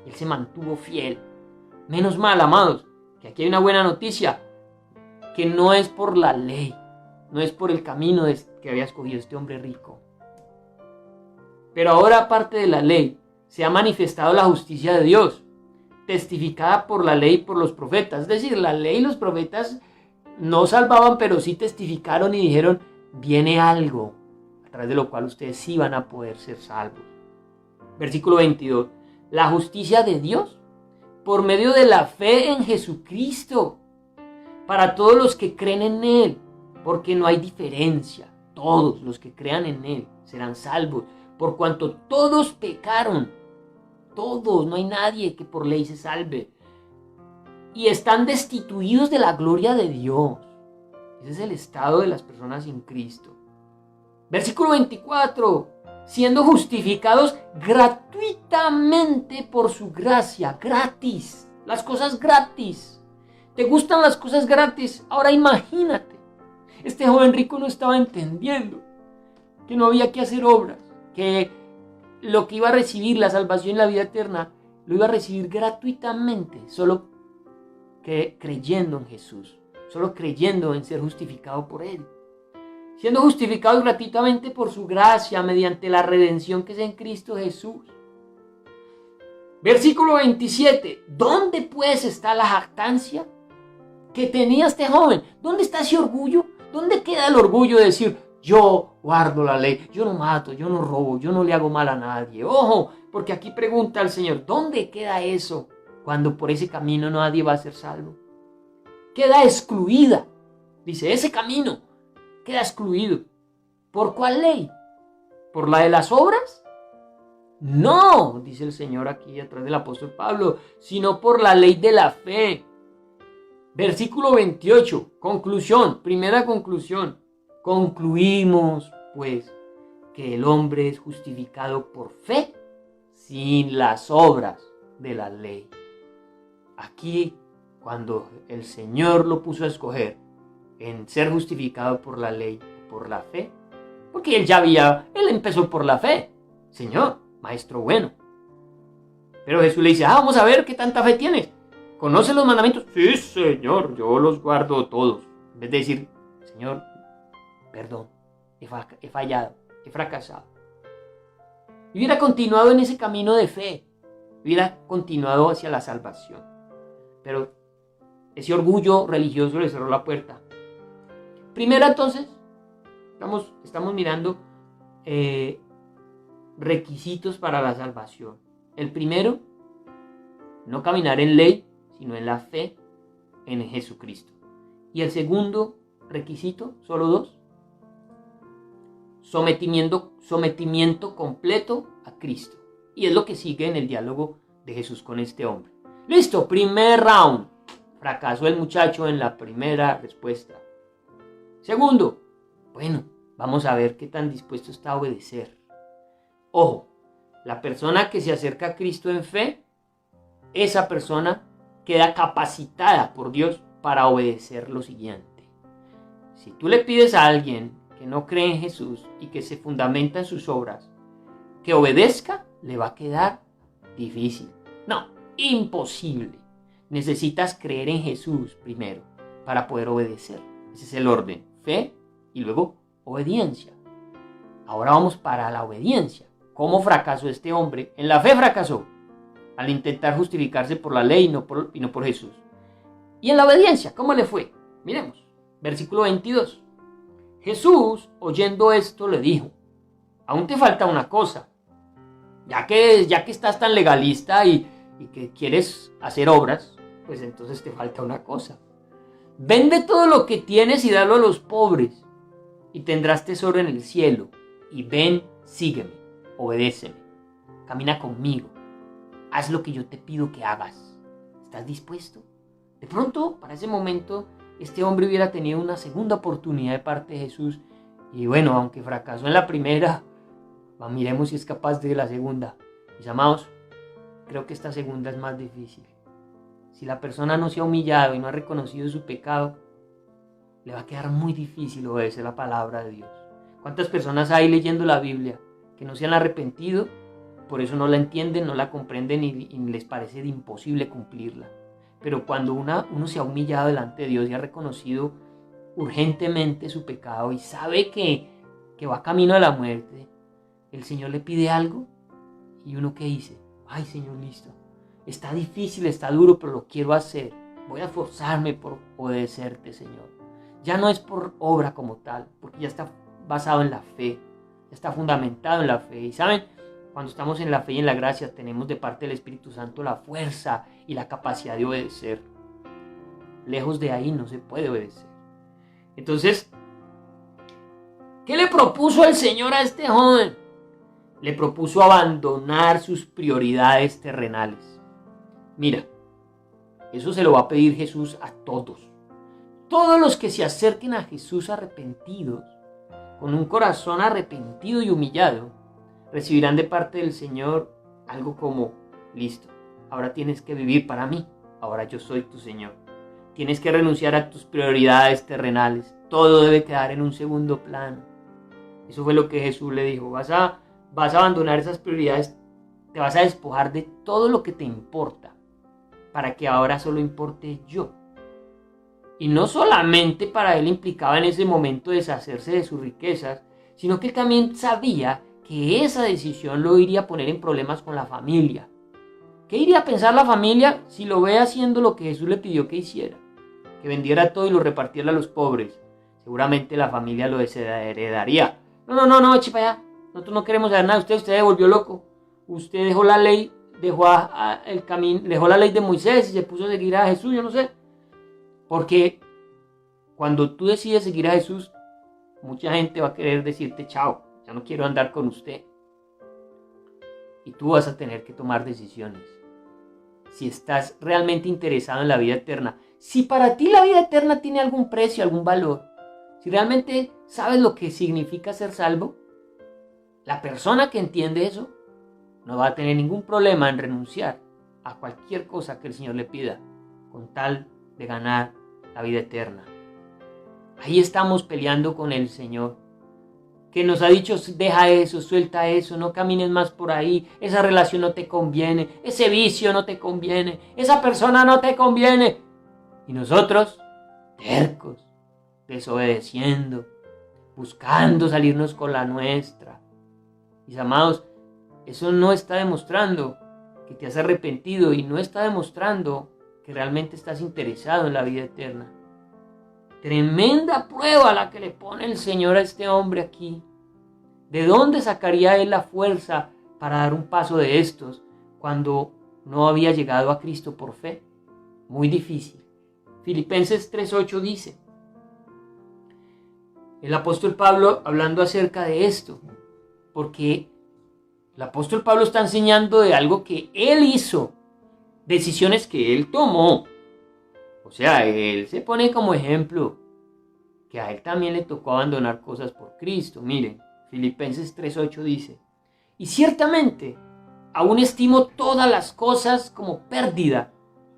Él se mantuvo fiel. Menos mal, amados, que aquí hay una buena noticia, que no es por la ley, no es por el camino que había escogido este hombre rico. Pero ahora, aparte de la ley, se ha manifestado la justicia de Dios, testificada por la ley y por los profetas. Es decir, la ley y los profetas no salvaban, pero sí testificaron y dijeron, viene algo, a través de lo cual ustedes sí van a poder ser salvos. Versículo 22. La justicia de Dios, por medio de la fe en Jesucristo, para todos los que creen en Él, porque no hay diferencia. Todos los que crean en Él serán salvos, por cuanto todos pecaron. Todos, no hay nadie que por ley se salve. Y están destituidos de la gloria de Dios. Ese es el estado de las personas sin Cristo. Versículo 24. Siendo justificados gratuitamente por su gracia. Gratis. Las cosas gratis. ¿Te gustan las cosas gratis? Ahora imagínate. Este joven rico no estaba entendiendo que no había que hacer obras. Que lo que iba a recibir, la salvación y la vida eterna, lo iba a recibir gratuitamente. Solo que creyendo en Jesús. Solo creyendo en ser justificado por Él. Siendo justificados gratuitamente por su gracia mediante la redención que es en Cristo Jesús. Versículo 27. ¿Dónde pues está la jactancia que tenía este joven? ¿Dónde está ese orgullo? ¿Dónde queda el orgullo de decir, yo guardo la ley, yo no mato, yo no robo, yo no le hago mal a nadie? Ojo, porque aquí pregunta el Señor, ¿dónde queda eso cuando por ese camino nadie va a ser salvo? Queda excluida. Dice, ese camino queda excluido. ¿Por cuál ley? ¿Por la de las obras? No, dice el Señor aquí a través del apóstol Pablo, sino por la ley de la fe. Versículo 28, conclusión, primera conclusión. Concluimos, pues, que el hombre es justificado por fe sin las obras de la ley. Aquí, cuando el Señor lo puso a escoger en ser justificado por la ley, por la fe, porque él empezó por la fe, Señor, maestro bueno. Pero Jesús le dice, vamos a ver qué tanta fe tienes. ¿Conoces los mandamientos? Sí, Señor, yo los guardo todos. En vez de decir, Señor, perdón, he fallado, he fracasado. Y hubiera continuado en ese camino de fe, hubiera continuado hacia la salvación. Pero ese orgullo religioso le cerró la puerta. Primero, entonces, estamos mirando requisitos para la salvación. El primero, no caminar en ley, sino en la fe en Jesucristo. Y el segundo requisito, solo dos, sometimiento completo a Cristo. Y es lo que sigue en el diálogo de Jesús con este hombre. Listo, primer round. Fracasó el muchacho en la primera respuesta. Segundo, bueno, vamos a ver qué tan dispuesto está a obedecer. Ojo, la persona que se acerca a Cristo en fe, esa persona queda capacitada por Dios para obedecer lo siguiente. Si tú le pides a alguien que no cree en Jesús y que se fundamenta en sus obras, que obedezca, le va a quedar difícil. No, imposible. Necesitas creer en Jesús primero para poder obedecer. Ese es el orden. Fe y luego obediencia. Ahora vamos para la obediencia. ¿Cómo fracasó este hombre? En la fe fracasó al intentar justificarse por la ley y no por Jesús. Y en la obediencia, ¿cómo le fue? Miremos, versículo 22. Jesús, oyendo esto, le dijo, aún te falta una cosa. Ya que estás tan legalista y que quieres hacer obras, pues entonces te falta una cosa. Vende todo lo que tienes y dalo a los pobres, y tendrás tesoro en el cielo. y ven, sígueme, obedéceme, camina conmigo, haz lo que yo te pido que hagas. ¿Estás dispuesto? De pronto, para ese momento, este hombre hubiera tenido una segunda oportunidad de parte de Jesús. Y bueno, aunque fracasó en la primera, miremos si es capaz de la segunda. Mis amados, creo que esta segunda es más difícil. Si la persona no se ha humillado y no ha reconocido su pecado, le va a quedar muy difícil obedecer la palabra de Dios. ¿Cuántas personas hay leyendo la Biblia que no se han arrepentido? Por eso no la entienden, no la comprenden y les parece imposible cumplirla. Pero cuando uno se ha humillado delante de Dios y ha reconocido urgentemente su pecado y sabe que va camino a la muerte, el Señor le pide algo y uno ¿qué dice? Ay, Señor, listo. Está difícil, está duro, pero lo quiero hacer. Voy a esforzarme por obedecerte, Señor. Ya no es por obra como tal, porque ya está basado en la fe, ya está fundamentado en la fe. Y saben, cuando estamos en la fe y en la gracia, tenemos de parte del Espíritu Santo la fuerza y la capacidad de obedecer. Lejos de ahí no se puede obedecer. Entonces, ¿qué le propuso el Señor a este joven? Le propuso abandonar sus prioridades terrenales. Mira, eso se lo va a pedir Jesús a todos. Todos los que se acerquen a Jesús arrepentidos, con un corazón arrepentido y humillado, recibirán de parte del Señor algo como, listo, ahora tienes que vivir para mí, ahora yo soy tu Señor. Tienes que renunciar a tus prioridades terrenales, todo debe quedar en un segundo plano. Eso fue lo que Jesús le dijo, vas a abandonar esas prioridades, te vas a despojar de todo lo que te importa, para que ahora solo importe yo. Y no solamente para él implicaba en ese momento deshacerse de sus riquezas, sino que también sabía que esa decisión lo iría a poner en problemas con la familia. ¿Qué iría a pensar la familia si lo ve haciendo lo que Jesús le pidió que hiciera? Que vendiera todo y lo repartiera a los pobres. Seguramente la familia lo desheredaría. No, eche para allá. Nosotros no queremos saber nada. Usted se volvió loco. Usted dejó la ley, dejó la ley de Moisés y se puso a seguir a Jesús, yo no sé. Porque cuando tú decides seguir a Jesús, mucha gente va a querer decirte chao, ya no quiero andar con usted. Y tú vas a tener que tomar decisiones. Si estás realmente interesado en la vida eterna, si para ti la vida eterna tiene algún precio, algún valor, si realmente sabes lo que significa ser salvo, la persona que entiende eso no va a tener ningún problema en renunciar a cualquier cosa que el Señor le pida, con tal de ganar la vida eterna. Ahí estamos peleando con el Señor, que nos ha dicho, deja eso, suelta eso, no camines más por ahí, esa relación no te conviene, ese vicio no te conviene, esa persona no te conviene. Y nosotros, tercos, desobedeciendo, buscando salirnos con la nuestra. Mis amados, eso no está demostrando que te has arrepentido y no está demostrando que realmente estás interesado en la vida eterna. Tremenda prueba la que le pone el Señor a este hombre aquí. ¿De dónde sacaría él la fuerza para dar un paso de estos cuando no había llegado a Cristo por fe? Muy difícil. Filipenses 3:8 dice, el apóstol Pablo hablando acerca de esto, porque el apóstol Pablo está enseñando de algo que él hizo, decisiones que él tomó. O sea, él se pone como ejemplo que a él también le tocó abandonar cosas por Cristo. Miren, Filipenses 3:8 dice, y ciertamente aún estimo todas las cosas como pérdida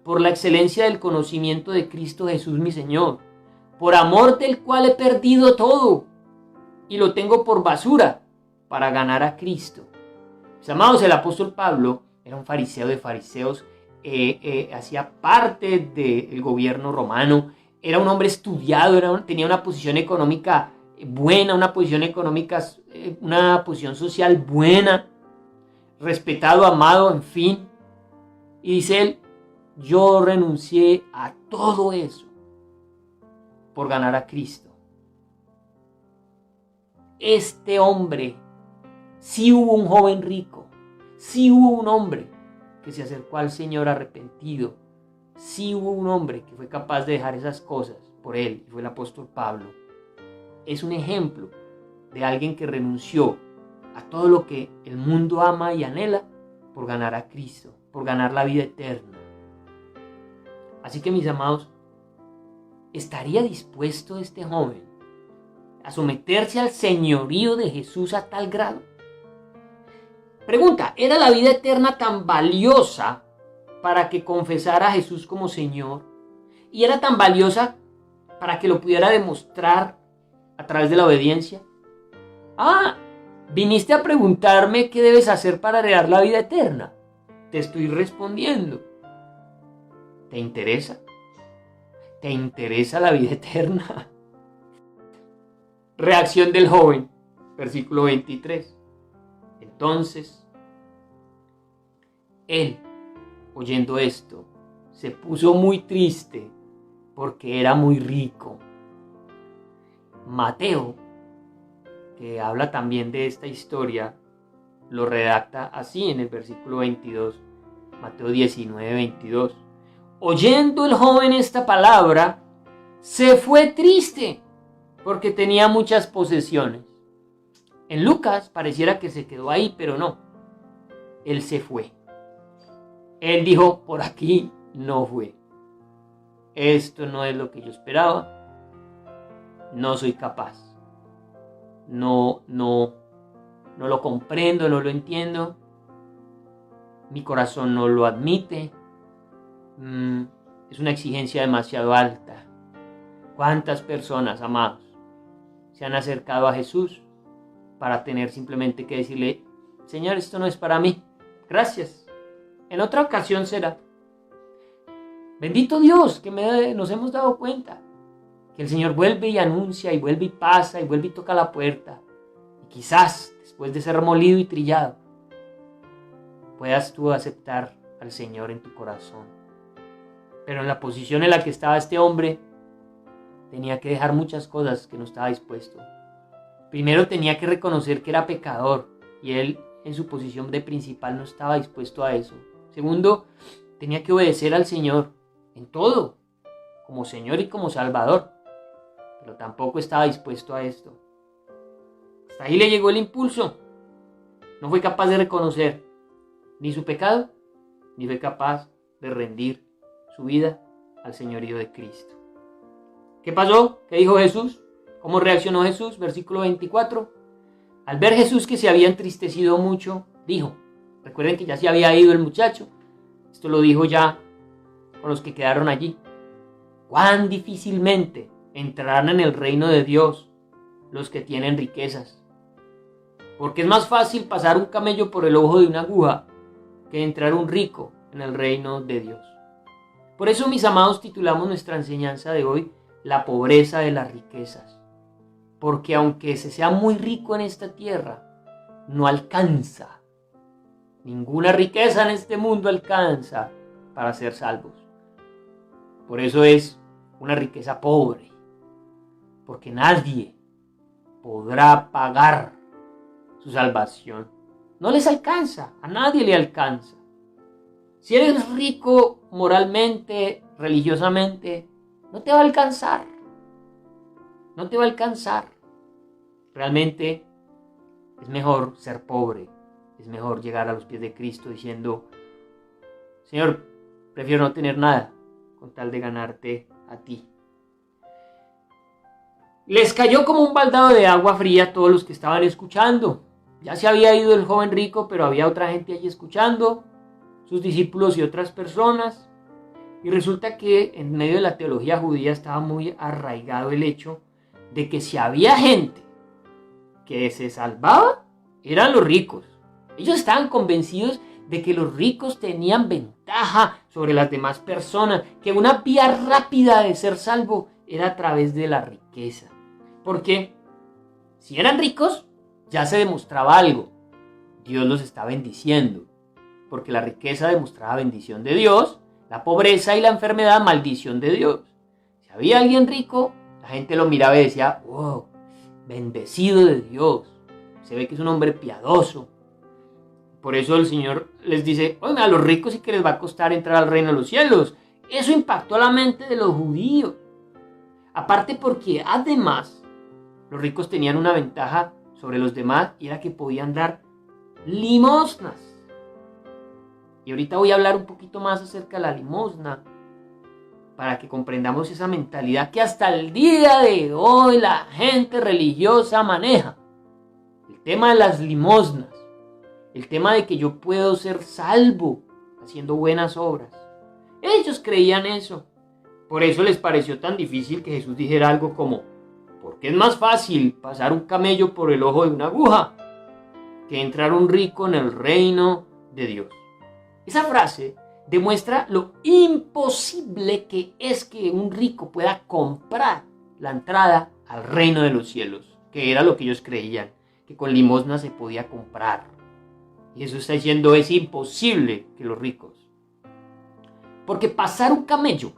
por la excelencia del conocimiento de Cristo Jesús mi Señor, por amor del cual he perdido todo y lo tengo por basura para ganar a Cristo. Mis amados, el apóstol Pablo era un fariseo de fariseos, hacía parte del gobierno romano, era un hombre estudiado, tenía una posición económica buena, una posición social buena, respetado, amado, en fin. Y dice él, yo renuncié a todo eso por ganar a Cristo. Este hombre, sí hubo un joven rico, sí hubo un hombre que se acercó al Señor arrepentido, sí hubo un hombre que fue capaz de dejar esas cosas por él, y fue el apóstol Pablo. Es un ejemplo de alguien que renunció a todo lo que el mundo ama y anhela por ganar a Cristo, por ganar la vida eterna. Así que, mis amados, ¿estaría dispuesto este joven a someterse al señorío de Jesús a tal grado? Pregunta, ¿era la vida eterna tan valiosa para que confesara a Jesús como Señor? ¿Y era tan valiosa para que lo pudiera demostrar a través de la obediencia? ¿Viniste a preguntarme qué debes hacer para heredar la vida eterna? Te estoy respondiendo. ¿Te interesa? ¿Te interesa la vida eterna? Reacción del joven, versículo 23. Entonces, él, oyendo esto, se puso muy triste porque era muy rico. Mateo, que habla también de esta historia, lo redacta así en el versículo 22, Mateo 19, 22. Oyendo el joven esta palabra, se fue triste porque tenía muchas posesiones. En Lucas pareciera que se quedó ahí, pero no. Él se fue. Él dijo, por aquí no fue. Esto no es lo que yo esperaba. No soy capaz. No lo comprendo, no lo entiendo. Mi corazón no lo admite. Es una exigencia demasiado alta. ¿Cuántas personas, amados, se han acercado a Jesús para tener simplemente que decirle, Señor, esto no es para mí, gracias, en otra ocasión será? Bendito Dios que nos hemos dado cuenta que el Señor vuelve y anuncia, y vuelve y pasa, y vuelve y toca la puerta, y quizás después de ser molido y trillado puedas tú aceptar al Señor en tu corazón. Pero en la posición en la que estaba este hombre, tenía que dejar muchas cosas que no estaba dispuesto. Primero tenía que reconocer que era pecador y él en su posición de principal no estaba dispuesto a eso. Segundo, tenía que obedecer al Señor en todo, como Señor y como Salvador, pero tampoco estaba dispuesto a esto. Hasta ahí le llegó el impulso. No fue capaz de reconocer ni su pecado, ni fue capaz de rendir su vida al señorío de Cristo. ¿Qué pasó? ¿Qué dijo Jesús? ¿Cómo reaccionó Jesús? Versículo 24. Al ver Jesús que se había entristecido mucho, dijo, recuerden que ya se había ido el muchacho, esto lo dijo ya con los que quedaron allí, cuán difícilmente entrarán en el reino de Dios los que tienen riquezas, porque es más fácil pasar un camello por el ojo de una aguja que entrar un rico en el reino de Dios. Por eso, mis amados, titulamos nuestra enseñanza de hoy La pobreza de las riquezas. Porque aunque se sea muy rico en esta tierra, no alcanza. Ninguna riqueza en este mundo alcanza para ser salvos. Por eso es una riqueza pobre. Porque nadie podrá pagar su salvación. No les alcanza, a nadie le alcanza. Si eres rico moralmente, religiosamente, no te va a alcanzar. No te va a alcanzar. Realmente es mejor ser pobre. Es mejor llegar a los pies de Cristo diciendo, Señor, prefiero no tener nada con tal de ganarte a ti. Les cayó como un baldado de agua fría a todos los que estaban escuchando. Ya se había ido el joven rico, pero había otra gente allí escuchando, sus discípulos y otras personas. Y resulta que en medio de la teología judía estaba muy arraigado el hecho de que si había gente que se salvaba, eran los ricos. Ellos estaban convencidos de que los ricos tenían ventaja sobre las demás personas, que una vía rápida de ser salvo era a través de la riqueza. Porque si eran ricos, ya se demostraba algo. Dios los está bendiciendo. Porque la riqueza demostraba bendición de Dios, la pobreza y la enfermedad, maldición de Dios. Si había alguien rico, la gente lo miraba y decía, wow, bendecido de Dios. Se ve que es un hombre piadoso. Por eso el Señor les dice, oigan, a los ricos sí que les va a costar entrar al reino de los cielos. Eso impactó a la mente de los judíos. Aparte porque además los ricos tenían una ventaja sobre los demás y era que podían dar limosnas. Y ahorita voy a hablar un poquito más acerca de la limosna para que comprendamos esa mentalidad que hasta el día de hoy la gente religiosa maneja. El tema de las limosnas, el tema de que yo puedo ser salvo haciendo buenas obras. Ellos creían eso. Por eso les pareció tan difícil que Jesús dijera algo como: porque es más fácil pasar un camello por el ojo de una aguja que entrar un rico en el reino de Dios. Esa frase demuestra lo imposible que es que un rico pueda comprar la entrada al reino de los cielos, que era lo que ellos creían, que con limosna se podía comprar. Y Jesús está diciendo: es imposible que los ricos. Porque pasar un camello,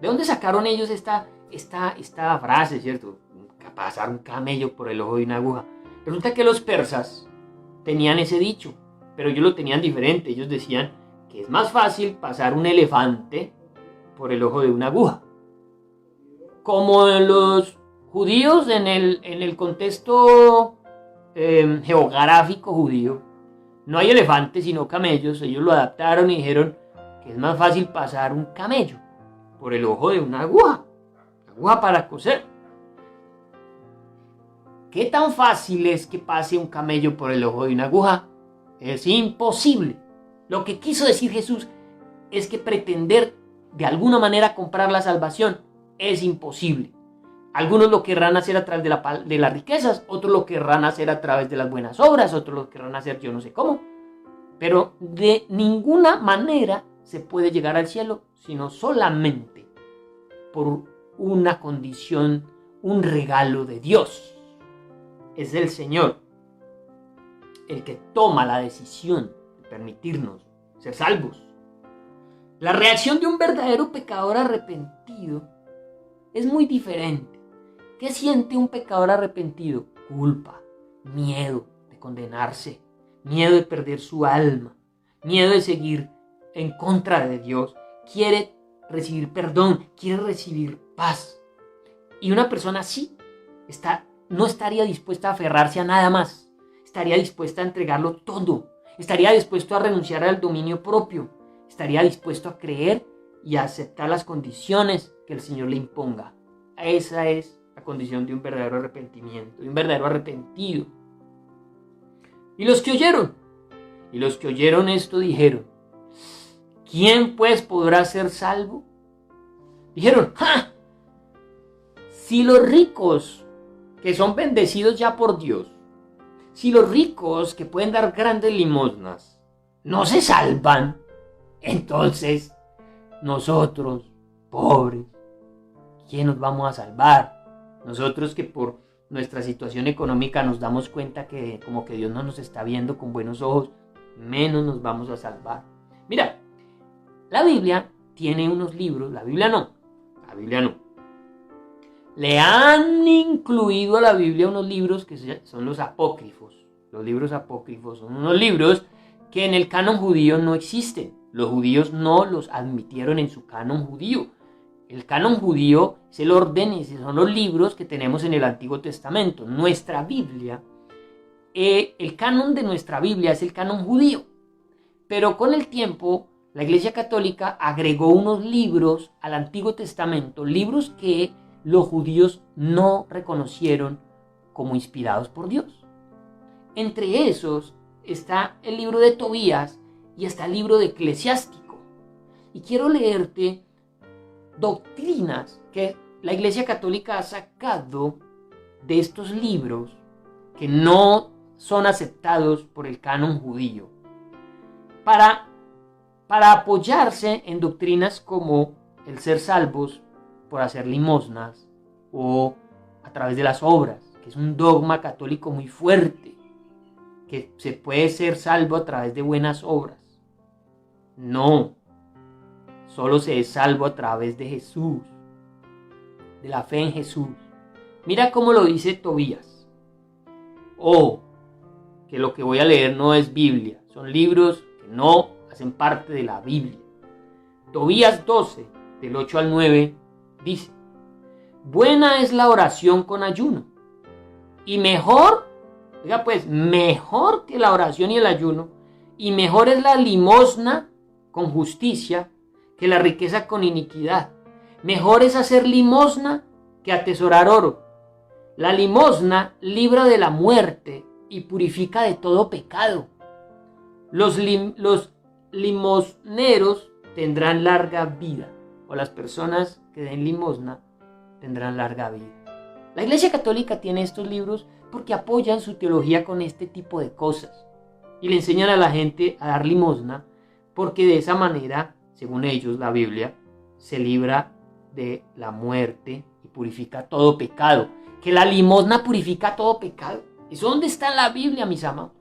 ¿de dónde sacaron ellos esta frase, cierto? Pasar un camello por el ojo de una aguja. Resulta que los persas tenían ese dicho, pero ellos lo tenían diferente. Ellos decían que es más fácil pasar un elefante por el ojo de una aguja. Como los judíos en el contexto geográfico judío, no hay elefantes sino camellos. Ellos lo adaptaron y dijeron que es más fácil pasar un camello por el ojo de una aguja para coser. ¿Qué tan fácil es que pase un camello por el ojo de una aguja? Es imposible. Lo que quiso decir Jesús es que pretender de alguna manera comprar la salvación es imposible. Algunos lo querrán hacer a través de las riquezas, otros lo querrán hacer a través de las buenas obras, otros lo querrán hacer yo no sé cómo. Pero de ninguna manera se puede llegar al cielo, sino solamente por una condición, un regalo de Dios. Es el Señor el que toma la decisión de permitirnos ser salvos. La reacción de un verdadero pecador arrepentido es muy diferente. ¿Qué siente un pecador arrepentido? Culpa, miedo de condenarse, miedo de perder su alma, miedo de seguir en contra de Dios. Quiere recibir perdón, quiere recibir paz. Y una persona así no estaría dispuesta a aferrarse a nada más. Estaría dispuesta a entregarlo todo. Estaría dispuesto a renunciar al dominio propio. Estaría dispuesto a creer y a aceptar las condiciones que el Señor le imponga. Esa es la condición de un verdadero arrepentimiento, de un verdadero arrepentido. Y los que oyeron esto dijeron: ¿quién pues podrá ser salvo? Dijeron: ¡ja! Si los ricos que son bendecidos ya por Dios, si los ricos que pueden dar grandes limosnas no se salvan, entonces nosotros, pobres, ¿quién nos vamos a salvar? Nosotros que por nuestra situación económica nos damos cuenta que como que Dios no nos está viendo con buenos ojos, menos nos vamos a salvar. Mira, la Biblia tiene unos libros, la Biblia no. Le han incluido a la Biblia unos libros que son los apócrifos. Los libros apócrifos son unos libros que en el canon judío no existen. Los judíos no los admitieron en su canon judío. El canon judío es el orden, esos son los libros que tenemos en el Antiguo Testamento. Nuestra Biblia, el canon de nuestra Biblia es el canon judío. Pero con el tiempo, la Iglesia Católica agregó unos libros al Antiguo Testamento, libros que los judíos no reconocieron como inspirados por Dios. Entre esos está el libro de Tobías y está el libro de Eclesiástico. Y quiero leerte doctrinas que la Iglesia Católica ha sacado de estos libros que no son aceptados por el canon judío para apoyarse en doctrinas como el ser salvos por hacer limosnas o a través de las obras, que es un dogma católico muy fuerte, que se puede ser salvo a través de buenas obras. No, solo se es salvo a través de Jesús, de la fe en Jesús. Mira cómo lo dice Tobías. Que lo que voy a leer no es Biblia, son libros que no hacen parte de la Biblia. Tobías 12, del 8 al 9, dice: buena es la oración con ayuno, y mejor Oiga pues, mejor que la oración y el ayuno, y mejor es la limosna con justicia que la riqueza con iniquidad. Mejor es hacer limosna que atesorar oro. La limosna libra de la muerte y purifica de todo pecado. Los limosneros tendrán larga vida, o las personas que den limosna tendrán larga vida. La Iglesia Católica tiene estos libros porque apoyan su teología con este tipo de cosas y le enseñan a la gente a dar limosna, porque de esa manera, según ellos, la Biblia se libra de la muerte y purifica todo pecado. Que la limosna purifica todo pecado. ¿Eso dónde está en la Biblia, mis amados?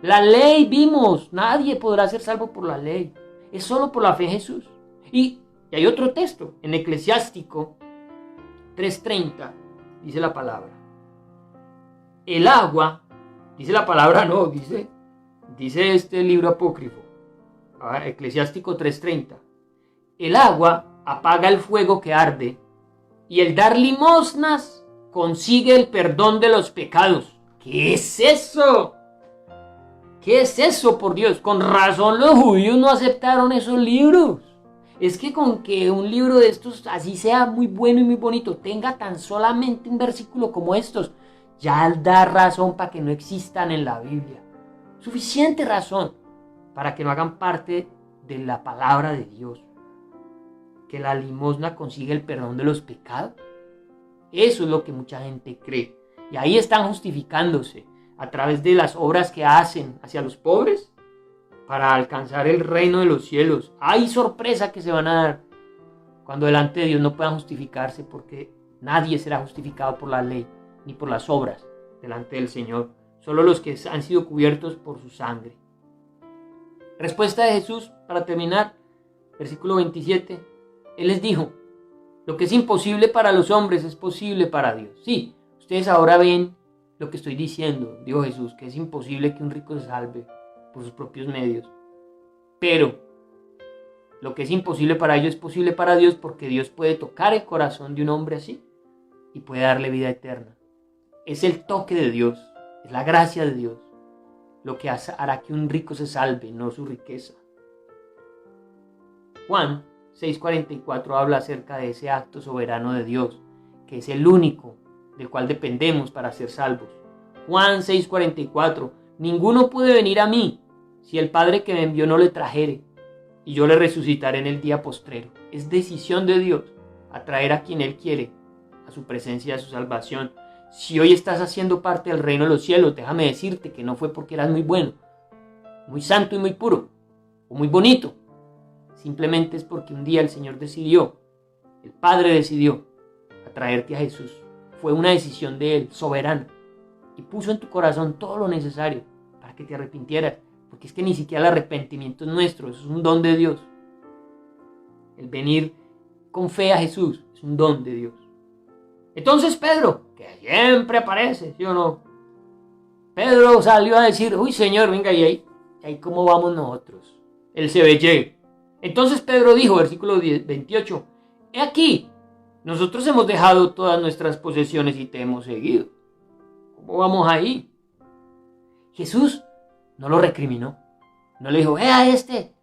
La ley, vimos, nadie podrá ser salvo por la ley. Es solo por la fe en Jesús. Y hay otro texto, en Eclesiástico 3:30, dice la palabra. El agua, dice la palabra, no, dice este libro apócrifo, Eclesiástico 3:30. El agua apaga el fuego que arde, y el dar limosnas consigue el perdón de los pecados. ¿Qué es eso? ¿Qué es eso, por Dios? Con razón los judíos no aceptaron esos libros. Es que con que un libro de estos, así sea muy bueno y muy bonito, tenga tan solamente un versículo como estos, ya da razón para que no existan en la Biblia. Suficiente razón para que no hagan parte de la palabra de Dios. Que la limosna consigue el perdón de los pecados. Eso es lo que mucha gente cree. Y ahí están justificándose a través de las obras que hacen hacia los pobres para alcanzar el reino de los cielos. Hay sorpresa que se van a dar cuando delante de Dios no puedan justificarse, porque nadie será justificado por la ley ni por las obras delante del Señor. Solo los que han sido cubiertos por su sangre. Respuesta de Jesús para terminar, versículo 27. Él les dijo: lo que es imposible para los hombres es posible para Dios. Sí, ustedes ahora ven lo que estoy diciendo, dijo Jesús, que es imposible que un rico se salve por sus propios medios. Pero lo que es imposible para ellos es posible para Dios, porque Dios puede tocar el corazón de un hombre así y puede darle vida eterna. Es el toque de Dios, es la gracia de Dios lo que hará que un rico se salve, no su riqueza. Juan 6:44 habla acerca de ese acto soberano de Dios, que es el único del cual dependemos para ser salvos. Juan 6:44: ninguno puede venir a mí si el Padre que me envió no le trajere, y yo le resucitaré en el día postrero. Es decisión de Dios atraer a quien Él quiere a su presencia y a su salvación. Si hoy estás haciendo parte del reino de los cielos, déjame decirte que no fue porque eras muy bueno, muy santo y muy puro, o muy bonito. Simplemente es porque un día el Señor decidió, el Padre decidió atraerte a Jesús. Fue una decisión de Él, soberana, y puso en tu corazón todo lo necesario para que te arrepintieras, porque es que ni siquiera el arrepentimiento es nuestro, eso es un don de Dios. El venir con fe a Jesús es un don de Dios. Entonces Pedro, que siempre aparece, ¿sí o no? Pedro salió a decir: uy, Señor, venga, ¿y ahí cómo vamos nosotros? Él se ve. Entonces Pedro dijo, versículo 28, he aquí, nosotros hemos dejado todas nuestras posesiones y te hemos seguido. ¿Cómo vamos ahí? Jesús no lo recriminó. No le dijo: vea este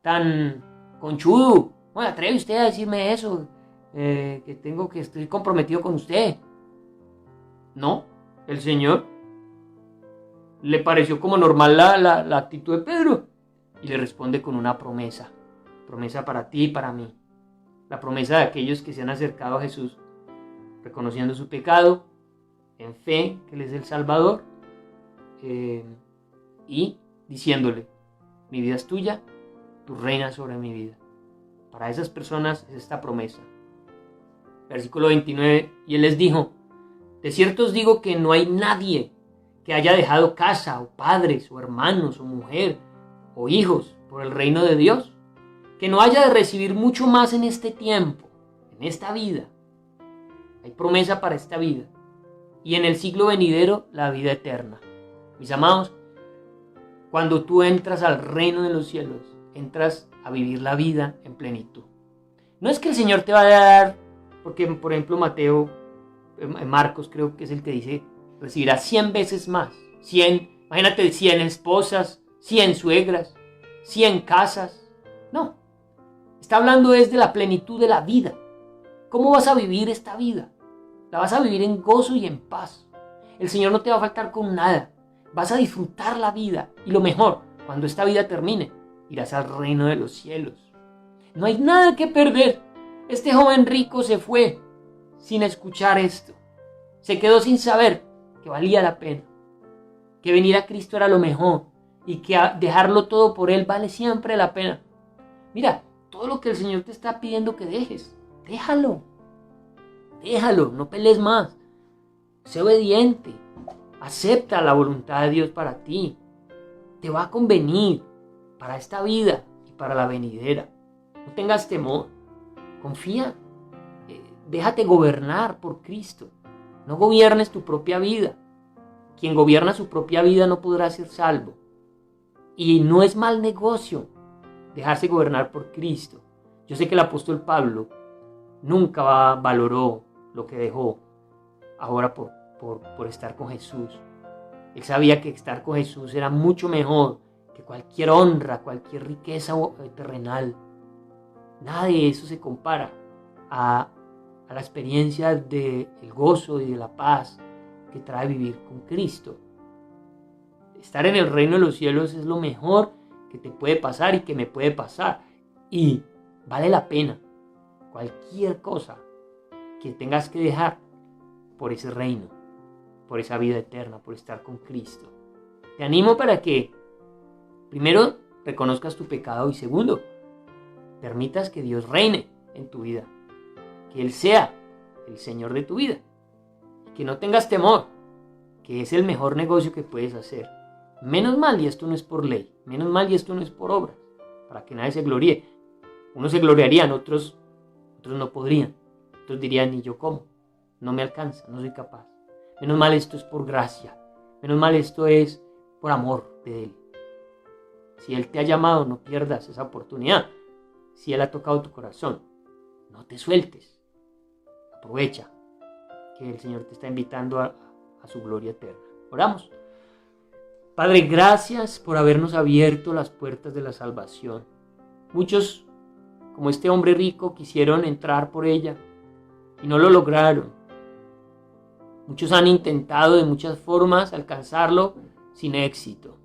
tan conchudo, ¿cómo se atreve usted a decirme eso? Que estoy comprometido con usted. No, el Señor le pareció como normal la actitud de Pedro y le responde con una promesa para ti y para mí. La promesa de aquellos que se han acercado a Jesús, reconociendo su pecado, en fe que Él es el Salvador, y diciéndole: mi vida es tuya, tú reinas sobre mi vida. Para esas personas es esta promesa. Versículo 29, y Él les dijo: de cierto os digo que no hay nadie que haya dejado casa, o padres, o hermanos, o mujer, o hijos, por el reino de Dios, que no haya de recibir mucho más en este tiempo, en esta vida. Hay promesa para esta vida. Y en el siglo venidero, la vida eterna. Mis amados, cuando tú entras al reino de los cielos, entras a vivir la vida en plenitud. No es que el Señor te vaya a dar, porque por ejemplo Marcos creo que es el que dice, recibirás 100 veces más. 100, imagínate 100 esposas, 100 suegras, 100 casas. No, está hablando es de la plenitud de la vida. ¿Cómo vas a vivir esta vida? La vas a vivir en gozo y en paz. El Señor no te va a faltar con nada. Vas a disfrutar la vida. Y lo mejor, cuando esta vida termine, irás al reino de los cielos. No hay nada que perder. Este joven rico se fue sin escuchar esto. Se quedó sin saber que valía la pena. Que venir a Cristo era lo mejor. Y que dejarlo todo por Él vale siempre la pena. Mira, todo lo que el Señor te está pidiendo que dejes, déjalo. Déjalo, no pelees más. Sé obediente. Acepta la voluntad de Dios para ti. Te va a convenir para esta vida y para la venidera. No tengas temor. Confía. Déjate gobernar por Cristo. No gobiernes tu propia vida. Quien gobierna su propia vida no podrá ser salvo. Y no es mal negocio dejarse gobernar por Cristo. Yo sé que el apóstol Pablo nunca valoró lo que dejó ahora por estar con Jesús. Él sabía que estar con Jesús era mucho mejor que cualquier honra, cualquier riqueza terrenal. Nada de eso se compara a la experiencia del gozo y de la paz que trae vivir con Cristo. Estar en el reino de los cielos es lo mejor que te puede pasar y que me puede pasar. Y vale la pena cualquier cosa que tengas que dejar por ese reino, por esa vida eterna, por estar con Cristo. Te animo para que, primero, reconozcas tu pecado y segundo, permitas que Dios reine en tu vida, que Él sea el Señor de tu vida, y que no tengas temor, que es el mejor negocio que puedes hacer. Menos mal, y esto no es por ley, menos mal, y esto no es por obras, para que nadie se gloríe. Unos se gloriarían, otros no podrían, otros dirían, ni yo cómo, no me alcanza, no soy capaz. Menos mal, esto es por gracia, menos mal, esto es por amor de Él. Si Él te ha llamado, no pierdas esa oportunidad. Si Él ha tocado tu corazón, no te sueltes. Aprovecha que el Señor te está invitando a su gloria eterna. Oramos. Padre, gracias por habernos abierto las puertas de la salvación. Muchos, como este hombre rico, quisieron entrar por ella y no lo lograron. Muchos han intentado de muchas formas alcanzarlo sin éxito.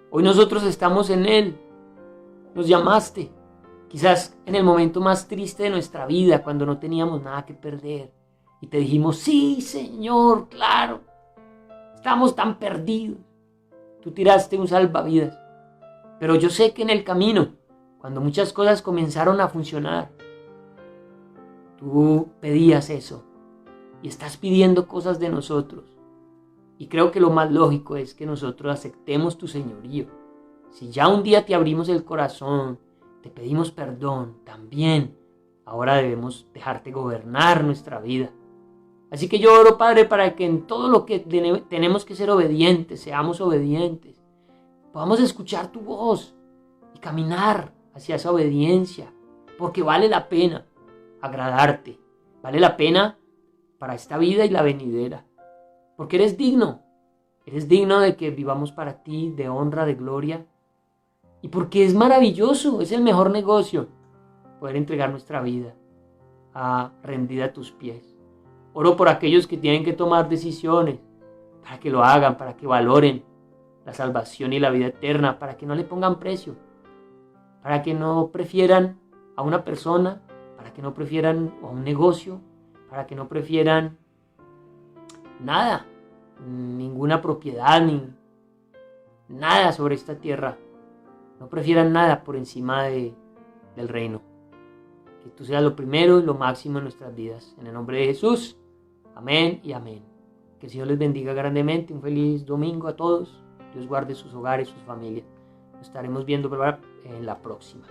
Hoy nosotros estamos en Él. Nos llamaste, quizás en el momento más triste de nuestra vida, cuando no teníamos nada que perder. Y te dijimos, sí, Señor, claro, estamos tan perdidos. Tú tiraste un salvavidas. Pero yo sé que en el camino, cuando muchas cosas comenzaron a funcionar, tú pedías eso. Y estás pidiendo cosas de nosotros. Y creo que lo más lógico es que nosotros aceptemos tu señorío. Si ya un día te abrimos el corazón, te pedimos perdón, también ahora debemos dejarte gobernar nuestra vida. Así que yo oro, Padre, para que en todo lo que tenemos que ser obedientes, seamos obedientes. Podamos escuchar tu voz y caminar hacia esa obediencia, porque vale la pena agradarte. Vale la pena para esta vida y la venidera. Porque eres digno de que vivamos para ti, de honra, de gloria. Y porque es maravilloso, es el mejor negocio poder entregar nuestra vida rendida a tus pies. Oro por aquellos que tienen que tomar decisiones, para que lo hagan, para que valoren la salvación y la vida eterna, para que no le pongan precio, para que no prefieran a una persona, para que no prefieran a un negocio, para que no prefieran nada, ninguna propiedad, ni nada sobre esta tierra. No prefieran nada por encima del reino. Que tú seas lo primero y lo máximo en nuestras vidas. En el nombre de Jesús. Amén y amén. Que el Señor les bendiga grandemente. Un feliz domingo a todos. Dios guarde sus hogares, sus familias. Nos estaremos viendo en la próxima.